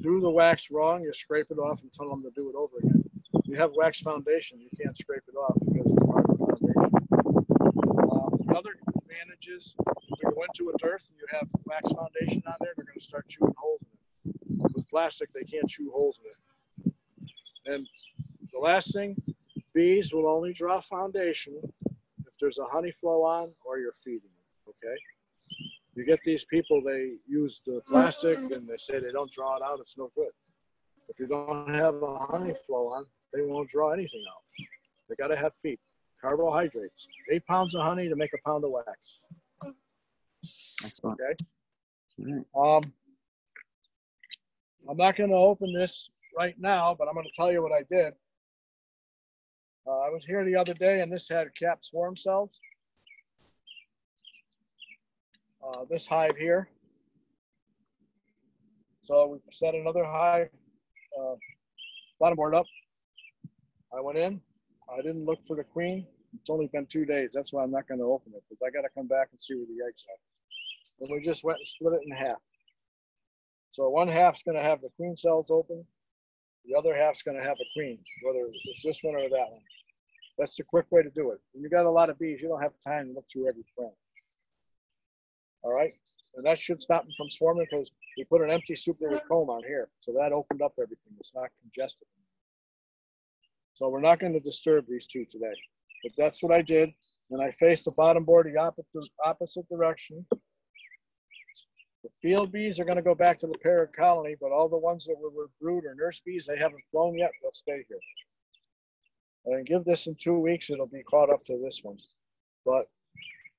do the wax wrong, you scrape it off and tell them to do it over again. If you have wax foundation, you can't scrape it off because it's part of the foundation. Another advantage is, if you go into a dearth and you have wax foundation on there, they're going to start chewing holes in it. With plastic, they can't chew holes in it. And the last thing, bees will only draw foundation if there's a honey flow on or you're feeding them, okay? You get these people, they use the plastic and they say they don't draw it out, it's no good. If you don't have a honey flow on, they won't draw anything out. They gotta have feed. Carbohydrates, 8 pounds of honey to make a pound of wax. Excellent. Okay. I'm not gonna open this right now, but I'm gonna tell you what I did. I was here the other day and this had capped swarm cells. This hive here. So we set another hive bottom board up. I went in. I didn't look for the queen. It's only been 2 days. That's why I'm not going to open it, because I got to come back and see where the eggs are. And we just went and split it in half. So one half's going to have the queen cells open. The other half's going to have a queen, whether it's this one or that one. That's the quick way to do it. When you got a lot of bees, you don't have time to look through every frame. All right, and that should stop them from swarming because we put an empty supernatant comb on here, so that opened up everything. It's not congested. So we're not going to disturb these two today. But that's what I did, and I faced the bottom board the opposite direction. The field bees are going to go back to the parent colony, but all the ones that were brood or nurse bees, they haven't flown yet. They'll stay here. And give this in 2 weeks, it'll be caught up to this one. But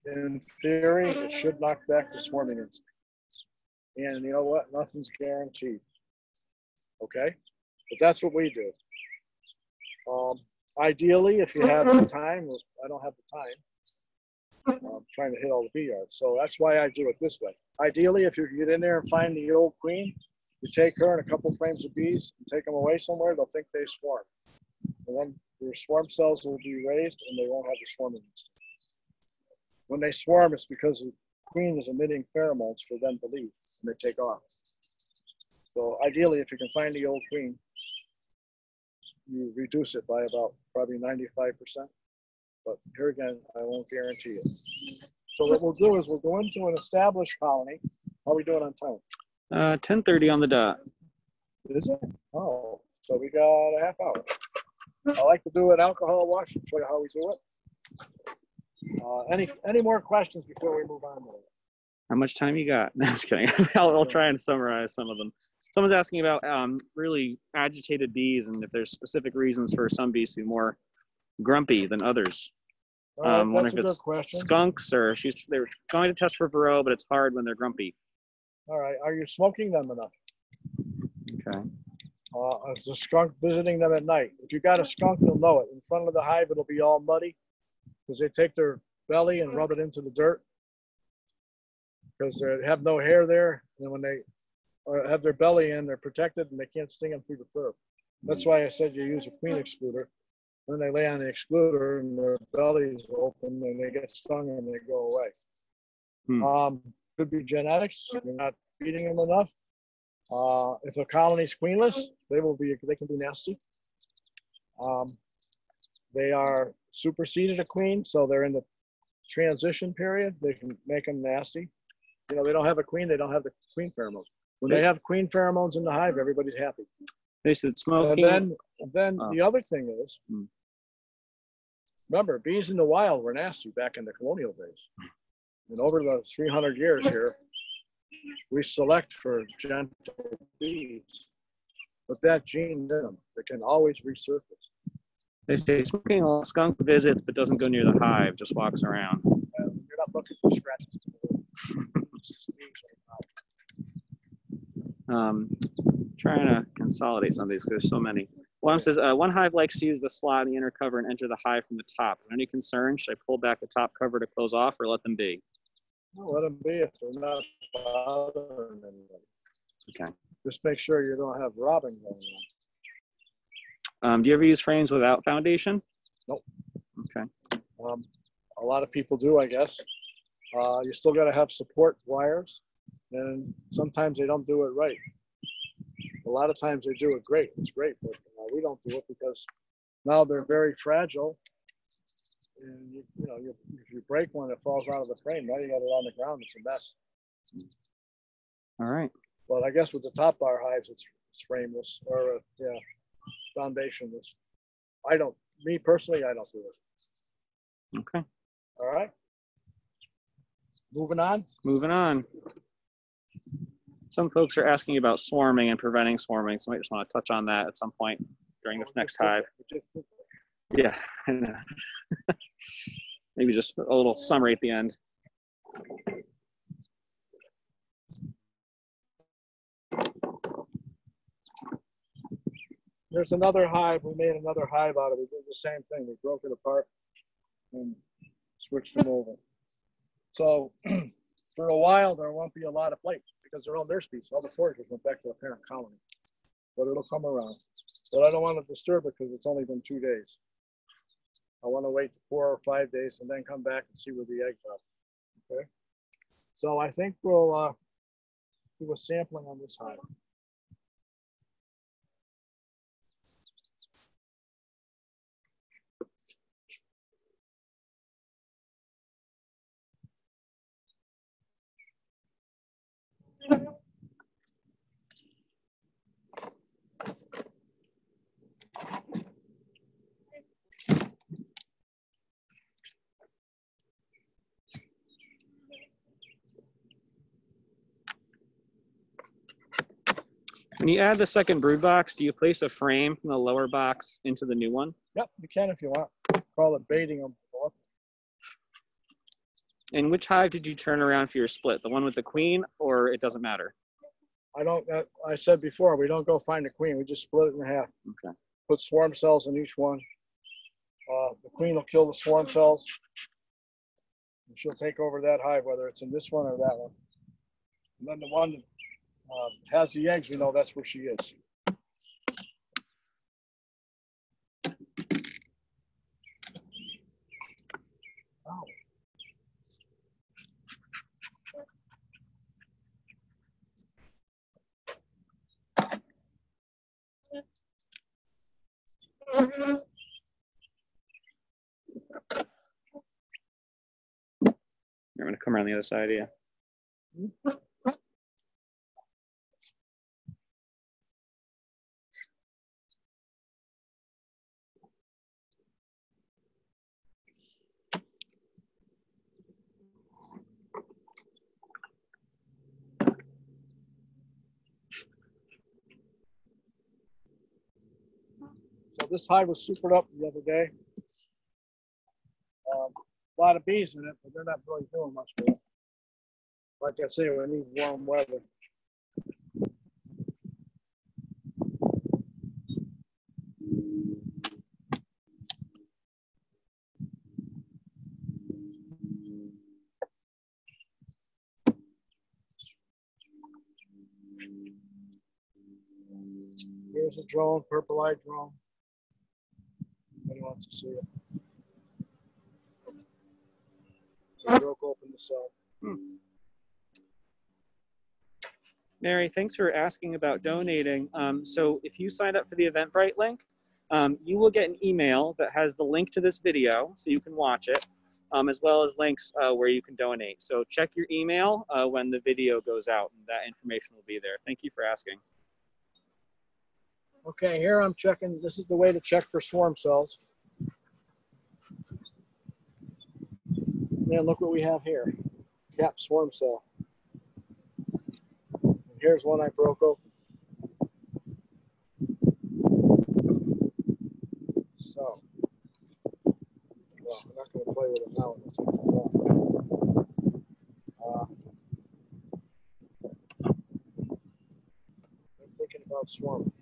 in theory, it should knock back the swarming instinct. And you know what? Nothing's guaranteed. Okay? But that's what we do. Ideally, if you have the time, I don't have the time. I'm trying to hit all the bee yards. So that's why I do it this way. Ideally, if you get in there and find the old queen, you take her and a couple frames of bees and take them away somewhere, they'll think they swarm. And then your swarm cells will be raised and they won't have the swarming instinct. When they swarm, it's because the queen is emitting pheromones for them to leave and they take off. So ideally, if you can find the old queen, you reduce it by about probably 95%. But here again, I won't guarantee it. So what we'll do is we'll go into an established colony. How are we doing on time? 10:30 on the dot. Is it? Oh, so we got a half hour. I like to do an alcohol wash and show you how we do it. Any more questions before we move on? How much time you got? No, I'm just kidding. I'll try and summarize some of them. Someone's asking about really agitated bees and if there's specific reasons for some bees to be more grumpy than others. Wonder if it's skunks or they're going to test for Varroa, but it's hard when they're grumpy. All right. Are you smoking them enough? Okay. Is the skunk visiting them at night? If you got a skunk, you'll know it. In front of the hive, it'll be all muddy because they take their belly and rub it into the dirt because they have no hair there. And when they have their belly in, they're protected and they can't sting them through the fur. That's why I said you use a queen excluder. Then they lay on the excluder and their belly's open and they get stung and they go away. Could be genetics. You're not feeding them enough. If a colony's queenless, they can be nasty. They are superseded a queen, so they're in the transition period. They can make them nasty. You know, they don't have a queen, they don't have the queen pheromones. When they have queen pheromones in the hive, everybody's happy. They said smoking. And then the other thing is, remember, bees in the wild were nasty back in the colonial days. And over the 300 years here, we select for gentle bees with that gene in them that can always resurface. They say smoking a skunk visits but doesn't go near the hive, just walks around. You're not looking for scratches. Trying to consolidate some of these because there's so many. One says, one hive likes to use the slot in the inner cover and enter the hive from the top. Is there any concern? Should I pull back the top cover to close off or let them be? No, let them be if they're not bothering anybody. Okay. Just make sure you don't have robbing going on. Do you ever use frames without foundation? Nope. Okay. A lot of people do, I guess. You still got to have support wires, and sometimes they don't do it right. A lot of times they do it great. It's great, but we don't do it because now they're very fragile. And if you break one, it falls out of the frame. Now you got it on the ground. It's a mess. All right. But I guess with the top bar hives, it's frameless or foundationless. Me personally, I don't do it. Okay. All right. Moving on. Moving on. Some folks are asking about swarming and preventing swarming, so I might just want to touch on that at some point during this next hive. Yeah, I know. Maybe just a little summary at the end. There's another hive. We made another hive out of it. We did the same thing. We broke it apart and switched them over. So for a while, there won't be a lot of flight because they're all their species. All the foragers went back to the parent colony. But it'll come around. But I don't want to disturb it because it's only been 2 days. I want to wait 4 or 5 days and then come back and see where the eggs are. Okay. So I think we'll do a sampling on this hive. When you add the second brood box, do you place a frame from the lower box into the new one? Yep, you can if you want. Call it baiting them. And which hive did you turn around for your split? The one with the queen, or it doesn't matter? I said before, we don't go find the queen. We just split it in half. Okay. Put swarm cells in each one. The queen will kill the swarm cells. And she'll take over that hive, whether it's in this one or that one. And then the one that has the eggs, we know that's where she is. Oh. I'm going to come around the other side, yeah. So this hive was supered up the other day. A lot of bees in it, but they're not really doing much for it. Like I say, we need warm weather. Here's a drone, purple-eyed drone. Anybody wants to see it? They broke open the cell. Mary, thanks for asking about donating. So if you signed up for the Eventbrite link, you will get an email that has the link to this video so you can watch it, as well as links where you can donate. So check your email when the video goes out, and that information will be there. Thank you for asking. Okay, here I'm checking. This is the way to check for swarm cells. Man, look what we have here. Cap swarm cell. And here's one I broke open. So, well, I'm not going to play with it now. I'm going to take it off. I'm thinking about swarming.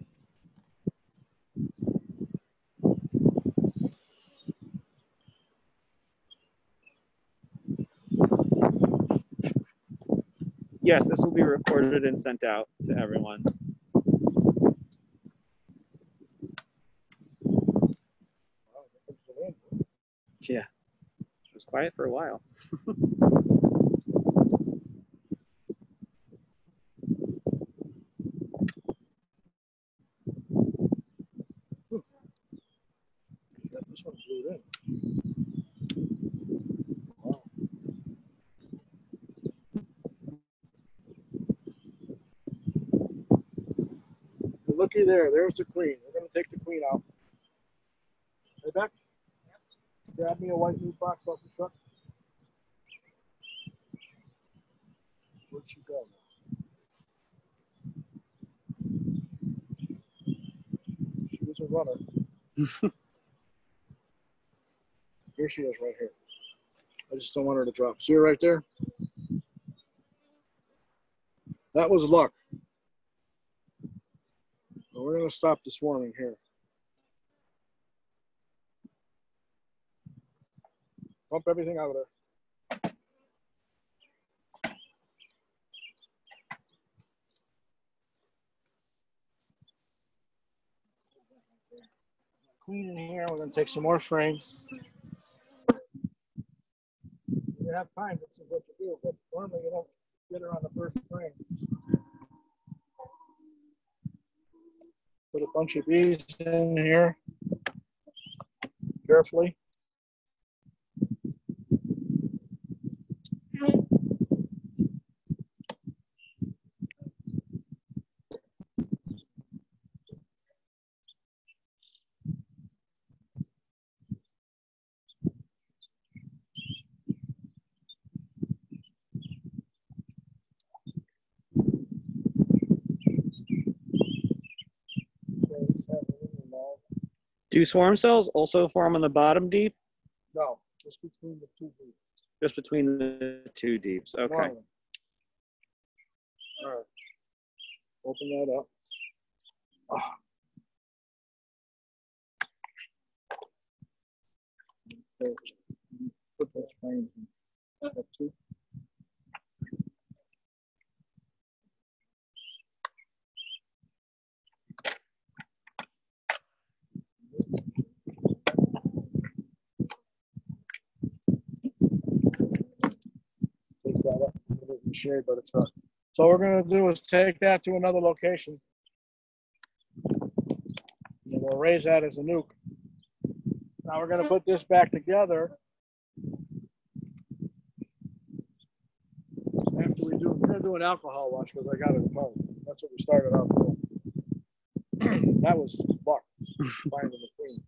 Yes, this will be recorded and sent out to everyone. Yeah, it was quiet for a while. This one blew in. Wow. Looky there. There's the queen. We're going to take the queen out. Hey, Beck, grab me a white meat box off the truck. Where'd she go? She was a runner. Here she is right here. I just don't want her to drop. See her right there? That was luck. Well, we're going to stop the swarming here. Pump everything out of there. Queen in here. We're going to take some more frames. If you have time, this is what you do, but normally you don't get her on the first frame. Put a bunch of bees in here carefully. Do swarm cells also form on the bottom deep? No, just between the two bees. Just between the two deeps. Okay. All right. Open that up. Okay. Put those frames in. That two. Take that up, put it in the shade by the truck. So what we're going to do is take that to another location. And we'll raise that as a nuke. Now we're going to put this back together. After we're going to do an alcohol wash because I got it home. That's what we started out with. That was luck, finding the queen.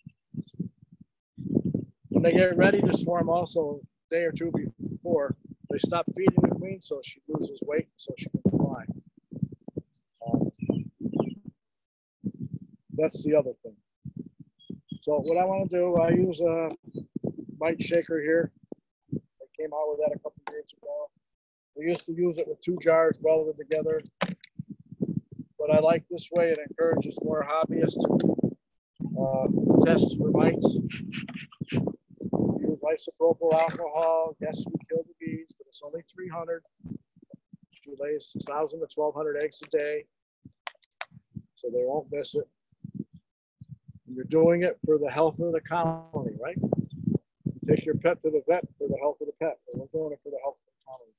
When they get ready to swarm also, a day or two before, they stop feeding the queen so she loses weight so she can fly. That's the other thing. So what I want to do, I use a bite shaker here. I came out with that a couple of years ago. We used to use it with 2 jars welded together. But I like this way. It encourages more hobbyists to test for mites. Use isopropyl alcohol. Yes, we kill the bees, but it's only 300. She lays 6,000 to 1,200 eggs a day. so they won't miss it. And you're doing it for the health of the colony, right? Take your pet to the vet for the health of the pet. And we're doing it for the health of the colony.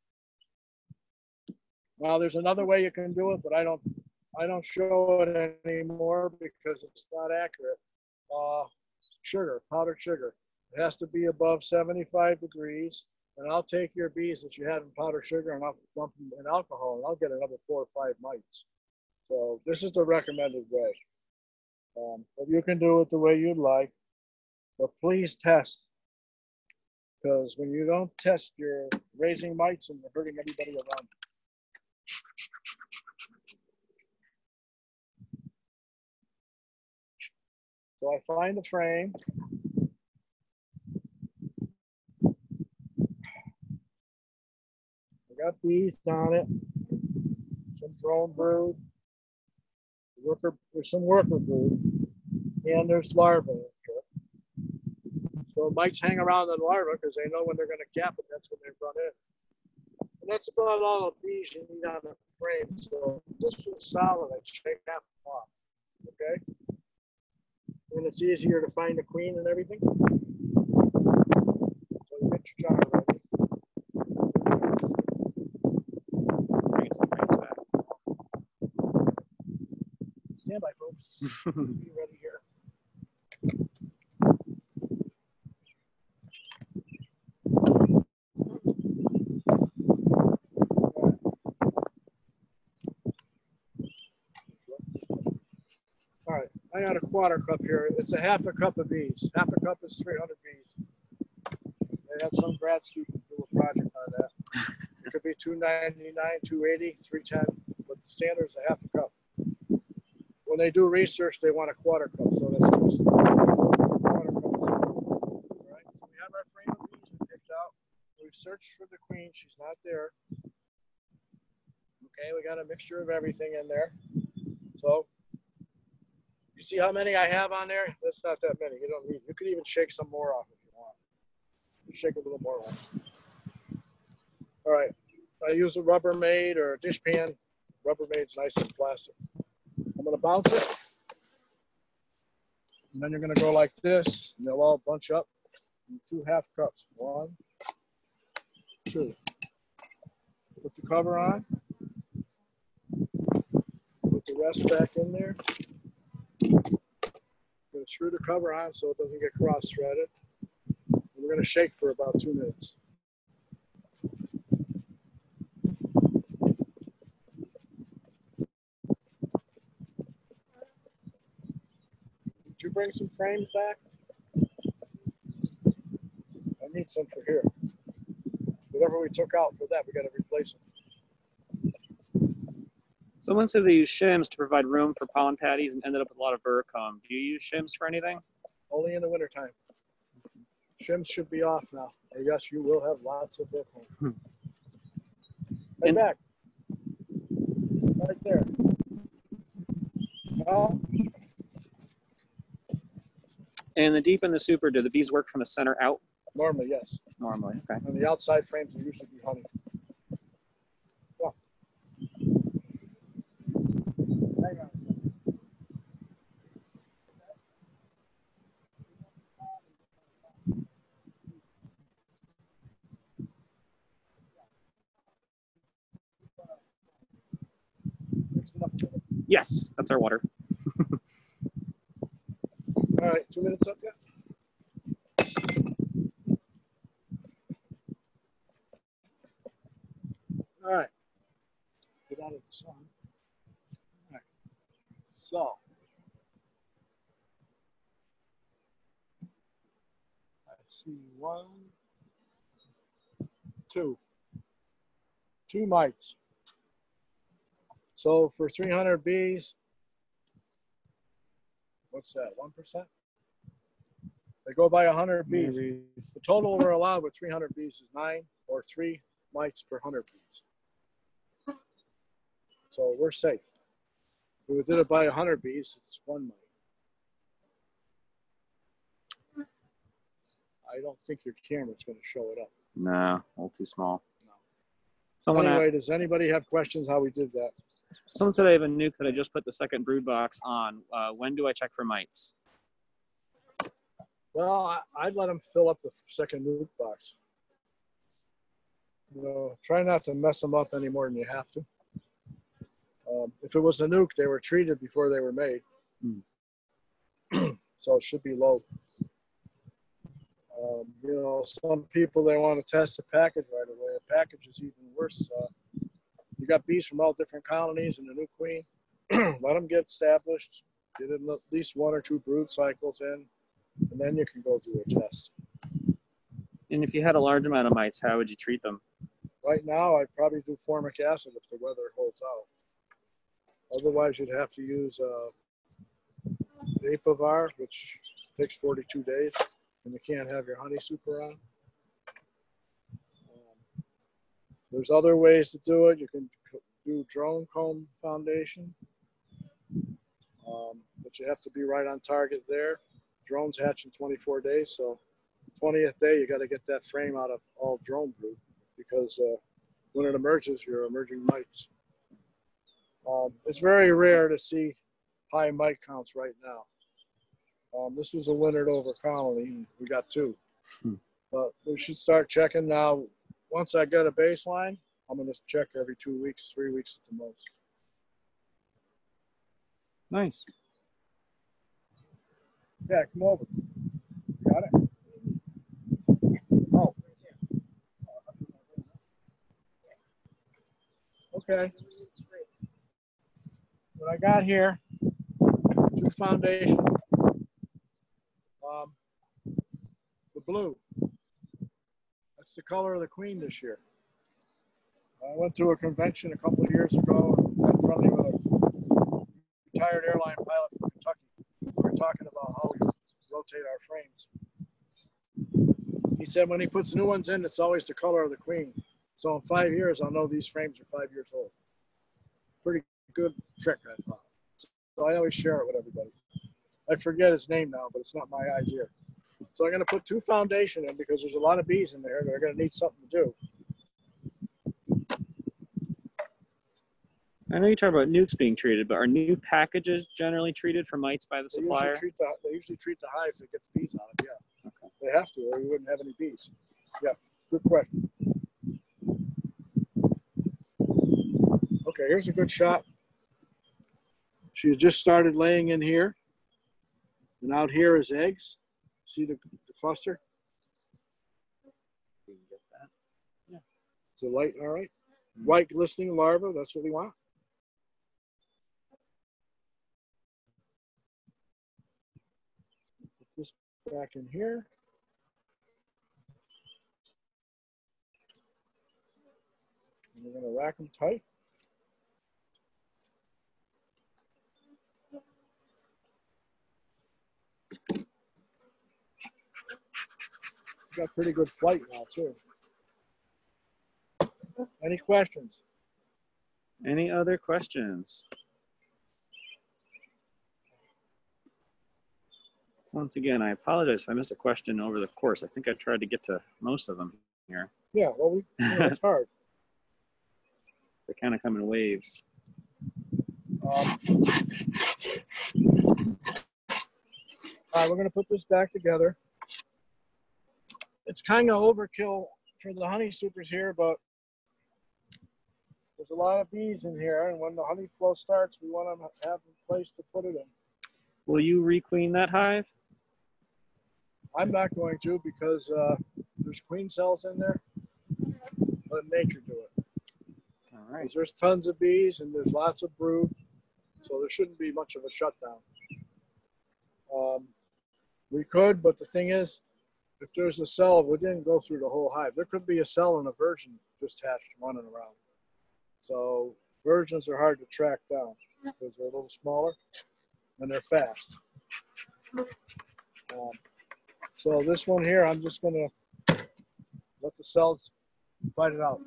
Now, there's another way you can do it, but I don't show it anymore because it's not accurate. Sugar, powdered sugar. It has to be above 75 degrees. And I'll take your bees that you had in powdered sugar and I'll dump them in alcohol and I'll get another 4 or 5 mites. So this is the recommended way. But you can do it the way you'd like, but please test. Because when you don't test, you're raising mites and you're hurting everybody around you. So I find the frame. I got bees on it, some drone brood, there's some worker brood, and there's larvae. So mites hang around the larvae because they know when they're going to cap it, that's when they run in. And that's about all the bees you need on the frame. So this was solid, I'd shake half off, okay? And it's easier to find the queen and everything. So you get your jar ready. Stand by, folks. Be ready here. All right, I got a quarter cup here. It's a half a cup of bees. Half a cup is 300 bees. They had some grad student do a project on that. It could be $2.99, $2.80, $3.10, but the standard is a half a cup. When they do research, they want a quarter cup, so that's two quarter cups. All right, so we have our frame of bees we picked out. We've searched for the queen. She's not there. Okay, we got a mixture of everything in there. So you see how many I have on there? That's not that many. You don't need. You could even shake some more off if you want. Shake a little more off. All right. I use a Rubbermaid or a dishpan. Rubbermaid's nice as plastic. I'm going to bounce it. And then you're going to go like this. And they'll all bunch up in 2 half cups. 1, 2. Put the cover on. Put the rest back in there. Going to screw the cover on so it doesn't get cross-threaded. We're going to shake for about 2 minutes. Did you bring some frames back? I need some for here. Whatever we took out for that, we got to replace them. Someone said they use shims to provide room for pollen patties and ended up with a lot of burrcomb. Do you use shims for anything? Only in the wintertime. Shims should be off now. And yes, you will have lots of burrcomb. Right back. Right there. Well, And the deep and the super, do the bees work from the center out? normally, yes. Normally, okay. And the outside frames will usually be honey. Yeah. Hang on. Mix it up a little. Yes, that's our water. All right, 2 minutes up yet? All right. Get out of the sun. All right. So. I see 1, 2. 2 mites. So for 300 bees, what's that, 1%? They go by 100 bees. The total we're allowed with 300 bees is 9 or 3 mites per 100 bees. So we're safe. If we did it by 100 bees, it's 1 mite. I don't think your camera's going to show it up. No, a little too small. No. Someone Anyway, does anybody have questions how we did that? Someone said I have a nuke that I just put the second brood box on. When do I check for mites? Well, I'd let them fill up the second nuke box. You know, try not to mess them up any more than you have to. If it was a nuke, they were treated before they were made. So it should be low. You know, some people, they want to test the package right away. A package is even worse. You got bees from all different colonies and the new queen. Let them get established. Get in at least 1 or 2 brood cycles in, and then you can go do a test. And if you had a large amount of mites, how would you treat them? Right now, I'd probably do formic acid if the weather holds out. Otherwise, you'd have to use Apivar, which takes 42 days, and you can't have your honey super on. There's other ways to do it. You can do drone comb foundation, but you have to be right on target there. Drones hatch in 24 days, so 20th day, you got to get that frame out of all drone brood, because when it emerges, you're emerging mites. It's very rare to see high mite counts right now. This was a wintered over colony. We got 2. But we should start checking now. Once I get a baseline, I'm going to check every 2 weeks, 3 weeks at the most. Nice. Yeah, come over. Got it? Oh. Okay. What I got here, 2 foundation. The blue. That's the color of the queen this year. I went to a convention a couple of years ago and got friendly with a retired airline pilot from Kentucky. We were talking about how we rotate our frames. He said when he puts new ones in, it's always the color of the queen. So in 5 years, I'll know these frames are 5 years old. Pretty good trick, I thought. So I always share it with everybody. I forget his name now, but it's not my idea. So I'm going to put 2 foundation in because there's a lot of bees in there. They're going to need something to do. I know you talk about nukes being treated, but are new packages generally treated for mites by the supplier? They usually treat the hives that get the bees on it, yeah. Okay. They have to, or you wouldn't have any bees. Yeah, good question. Okay, here's a good shot. She just started laying in here. And out here is eggs. See the cluster? You can get that. Yeah. Is the light all right? White glistening larva, that's what we want. Put this back in here. And we're going to rack them tight. Got pretty good flight now too. Any questions? Any other questions? Once again, I apologize if I missed a question over the course. I think I tried to get to most of them here. Yeah, well, it's hard. They kind of come in waves. All right, we're going to put this back together. It's kind of overkill for the honey supers here, but there's a lot of bees in here, and when the honey flow starts, we want to have a place to put it in. Will you requeen that hive? I'm not going to because there's queen cells in there. Let nature do it. All right. There's tons of bees, and there's lots of brood, so there shouldn't be much of a shutdown. We could, but the thing is, if there's a cell, we didn't go through the whole hive. There could be a cell and a virgin just hatched running around. So virgins are hard to track down because they're a little smaller and they're fast. So this one here, I'm just going to let the cells fight it out.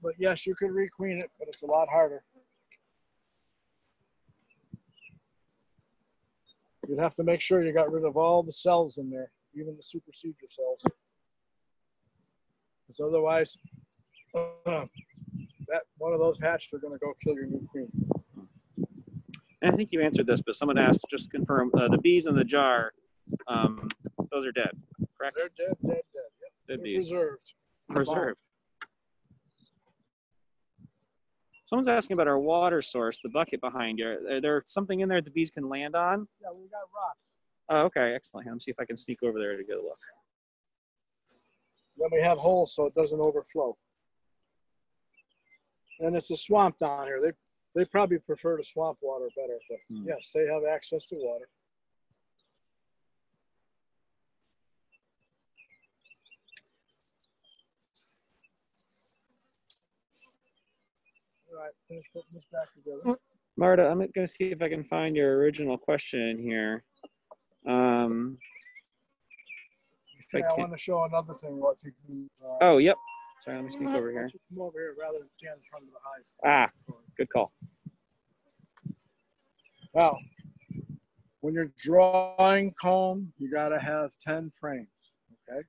But yes, you could requeen it, but it's a lot harder. You'd have to make sure you got rid of all the cells in there, even the supersedure cells. Because otherwise, that one one of those hatch, they're going to go kill your new queen. And I think you answered this, but someone asked, just to confirm, the bees in the jar, those are dead, correct? They're dead. Yep. Dead They're bees. preserved. Preserved. Someone's asking about our water source, the bucket behind you. Is there something in there the bees can land on? Yeah, we got rocks. Oh, okay, excellent. Let me see if I can sneak over there to get a look. Then we have holes so it doesn't overflow. And it's a swamp down here. They probably prefer the swamp water better, but yes, they have access to water. All right, finish putting this back together. Marta, I'm going to see if I can find your original question in here. I want to show another thing. What you can. Oh, yep. Sorry, let me sneak over here. Come over here rather than stand in front of the hive. Ah, good call. Now, when you're drawing comb, you got to have 10 frames, okay,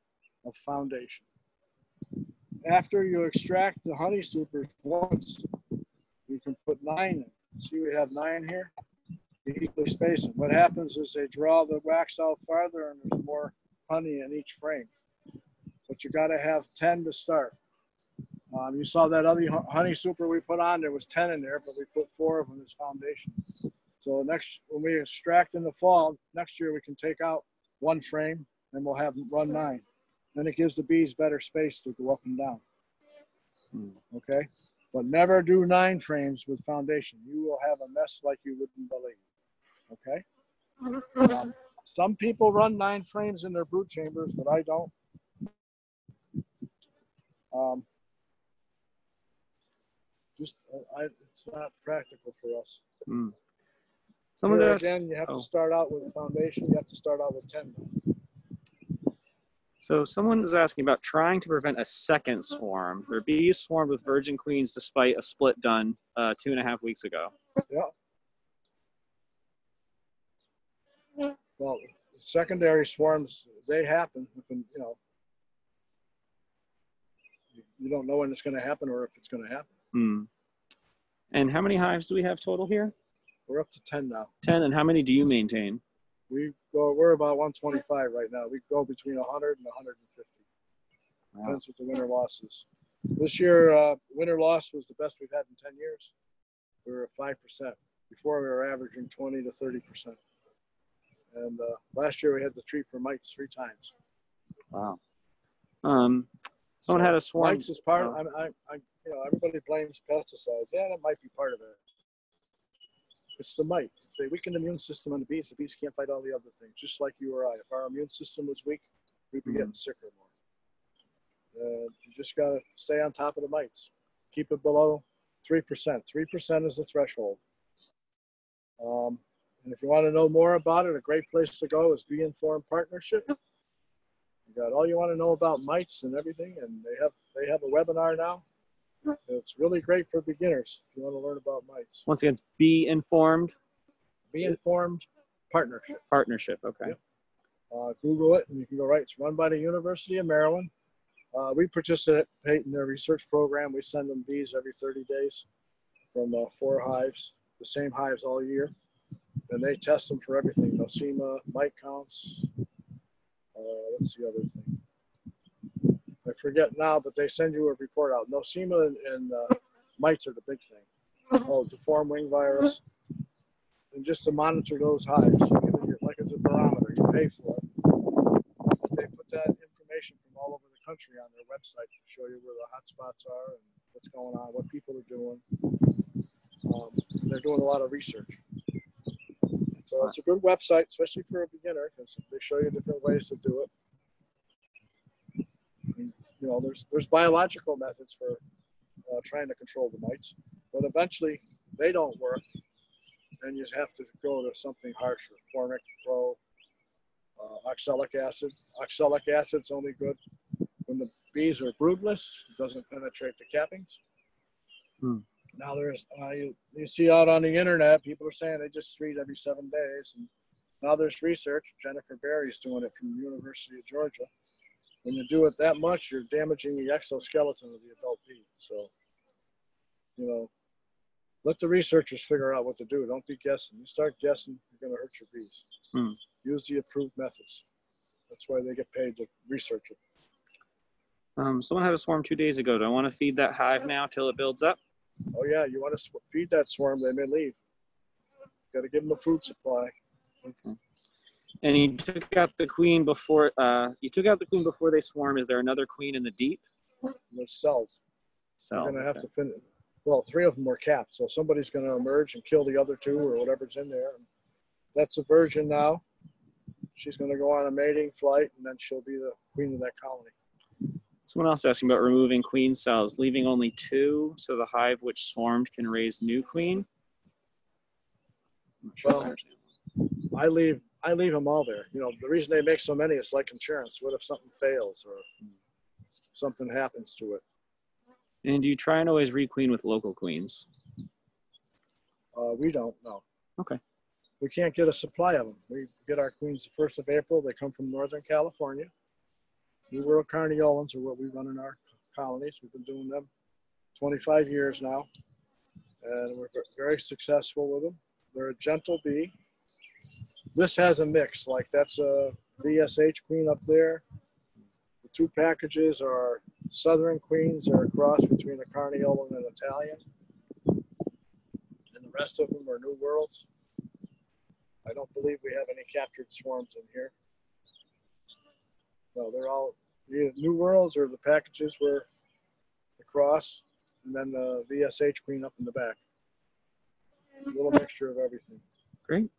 of foundation. After you extract the honey supers once, you can put 9 in. See, we have 9 here. You equally space them. What happens is they draw the wax out farther, and there's more honey in each frame. But you got to have 10 to start. You saw that other honey super we put on, there was 10 in there, but we put 4 of them as foundation. So when we extract in the fall, next year we can take out 1 frame and we'll have run 9. Then it gives the bees better space to go up and down. Okay? But never do 9 frames with foundation. You will have a mess like you wouldn't believe. Okay? Some people run 9 frames in their brood chambers, but I don't. It's not practical for us. Someone Here, asked, again, you have to start out with a foundation. You have to start out with 10. so someone is asking about trying to prevent a second swarm. Their bees swarmed with virgin queens despite a split done 2.5 weeks ago. Yeah. Well, secondary swarms, they happen. You don't know when it's going to happen or if it's going to happen. And how many hives do we have total here? We're up to 10 now. 10, and how many do you maintain? We're about 125 right now. We go between 100 and 150. Wow. Depends what the winter loss is. This year, winter loss was the best we've had in 10 years. We were at 5%. Before we were averaging 20 to 30%. And last year we had to treat for mites 3 times. Wow. Someone had a swarm. Mites is part. Everybody blames pesticides. Yeah, that might be part of it. It's the mite. If they weaken the immune system on the bees can't fight all the other things. Just like you or I. If our immune system was weak, we'd be getting sicker more. You just got to stay on top of the mites. Keep it below 3%. 3% is the threshold. And if you want to know more about it, a great place to go is Bee Informed Partnership. You got all you want to know about mites and everything, and they have a webinar now. It's really great for beginners if you want to learn about mites. Once again, Bee Informed. Bee Informed Partnership. Partnership, okay. Yep. Google it, and you can go right. It's run by the University of Maryland. We participate in their research program. We send them bees every 30 days from 4 hives, the same hives all year. And they test them for everything, Nosema, mite counts. What's the other thing? I forget now, but they send you a report out. Nosema and mites are the big thing. Deformed wing virus. And just to monitor those hives, like it's a barometer, you pay for it. They put that information from all over the country on their website to show you where the hot spots are and what's going on, what people are doing. They're doing a lot of research. So it's a good website, especially for a beginner, because they show you different ways to do it. And, there's biological methods for trying to control the mites, but eventually they don't work, and you have to go to something harsher, Formic Pro, oxalic acid. Oxalic acid's only good when the bees are broodless. It doesn't penetrate the cappings. Now there's, you see out on the internet, people are saying they just treat every 7 days. And now there's research, Jennifer Berry's doing it from the University of Georgia. When you do it that much, you're damaging the exoskeleton of the adult bee. So you know, let the researchers figure out what to do. Don't be guessing. You start guessing, you're going to hurt your bees. Use the approved methods. That's why they get paid to research it. Someone had a swarm 2 days ago. Do I want to feed that hive now till it builds up? Oh yeah, you want to feed that swarm, they may leave. Got to give them a food supply. Okay. And you took out the queen before. They swarm. Is there another queen in the deep? There's cells. Cell. You're going to have to finish. Well, 3 of them were capped, so somebody's going to emerge and kill the other 2 or whatever's in there. That's a virgin now. She's going to go on a mating flight, and then she'll be the queen of that colony. Someone else asking about removing queen cells, leaving only 2 so the hive which swarmed can raise new queen. Well, I leave them all there. You know, the reason they make so many is like insurance. What if something fails or something happens to it? And do you try and always requeen with local queens? We don't, no. Okay. We can't get a supply of them. We get our queens the 1st of April. They come from Northern California. New World Carniolans are what we run in our colonies. We've been doing them 25 years now, and we're very successful with them. They're a gentle bee. This has a mix, like that's a VSH queen up there. The 2 packages are Southern queens. They're a cross between a Carniolan and an Italian. And the rest of them are New Worlds. I don't believe we have any captured swarms in here. No, they're all either New Worlds or the packages were the cross and then the VSH queen up in the back. A little mixture of everything. Great.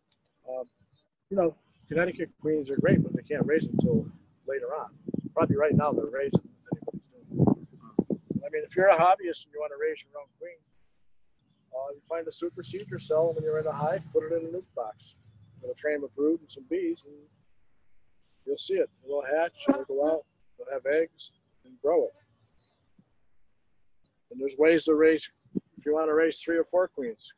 You know, Connecticut queens are great, but they can't raise until later on. Probably right now they're raising if anybody's doing it. I mean, if you're a hobbyist and you want to raise your own queen, you find a super seed cell when you're in a hive, put it in a nuke box with a frame of brood and some bees, and you'll see it. It'll hatch, it'll go out, it'll have eggs, and grow it. And there's ways to raise, if you want to raise 3 or 4 queens.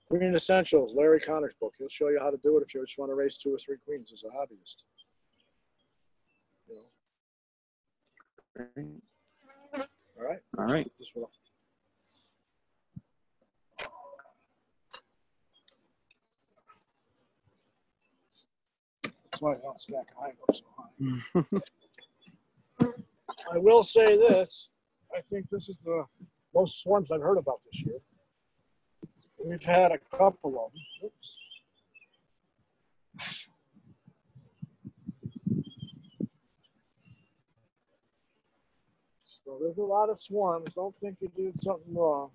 Queen Essentials, Larry Connor's book. He'll show you how to do it if you just want to raise 2 or 3 queens as a hobbyist. You know. Great. All right. All right. This one. That's why I don't stack a hive up so high. I will say this. I think this is the most swarms I've heard about this year. We've had a couple of them. Oops. So there's a lot of swarms. Don't think you did something wrong.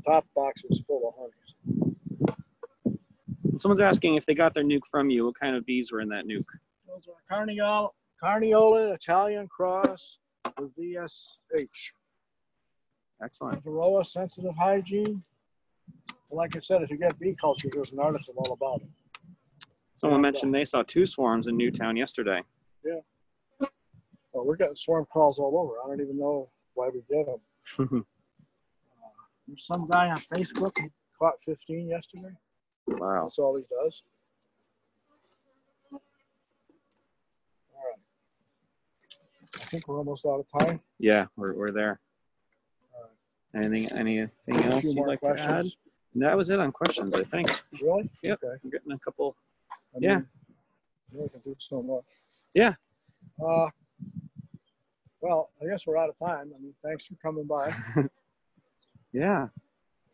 Top box was full of honeys. Someone's asking if they got their nuke from you. What kind of bees were in that nuke? Those are Carniolan, Italian cross, with VSH. Excellent. Varroa sensitive hygiene. Like I said, if you get bee culture, there's an article all about it. Someone mentioned they saw 2 swarms in Newtown yesterday. Yeah. Well, we're getting swarm calls all over. I don't even know why we get them. There's some guy on Facebook who caught 15 yesterday. Wow. That's all he does. All right. I think we're almost out of time. Yeah, we're there. All right. Anything else you'd like to add? That was it on questions, I think. Really? Yep. Okay. I'm getting a couple. I mean, Yeah. We can do so much. Yeah. Well, I guess we're out of time. I mean, thanks for coming by. Yeah.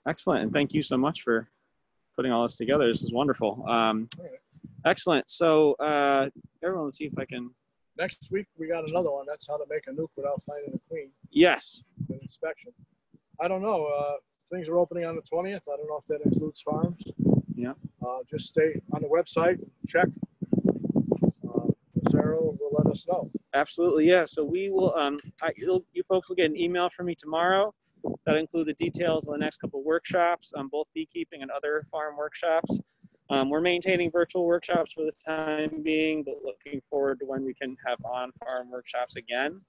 Excellent. And thank you so much for putting all this together. This is wonderful. Excellent. So everyone, let's see if I can. Next week, we got another one. That's how to make a nuke without finding a queen. Yes. An inspection. I don't know. Things are opening on the 20th. I don't know if that includes farms. Yeah. Just stay on the website, check. Sarah will let us know. Absolutely. Yeah. So we will, you folks will get an email from me tomorrow that include the details of the next couple of workshops, both beekeeping and other farm workshops. We're maintaining virtual workshops for the time being, but looking forward to when we can have on-farm workshops again.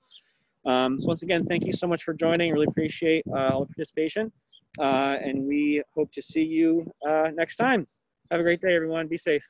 So once again, thank you so much for joining. Really appreciate all the participation. And we hope to see you next time. Have a great day, everyone. Be safe.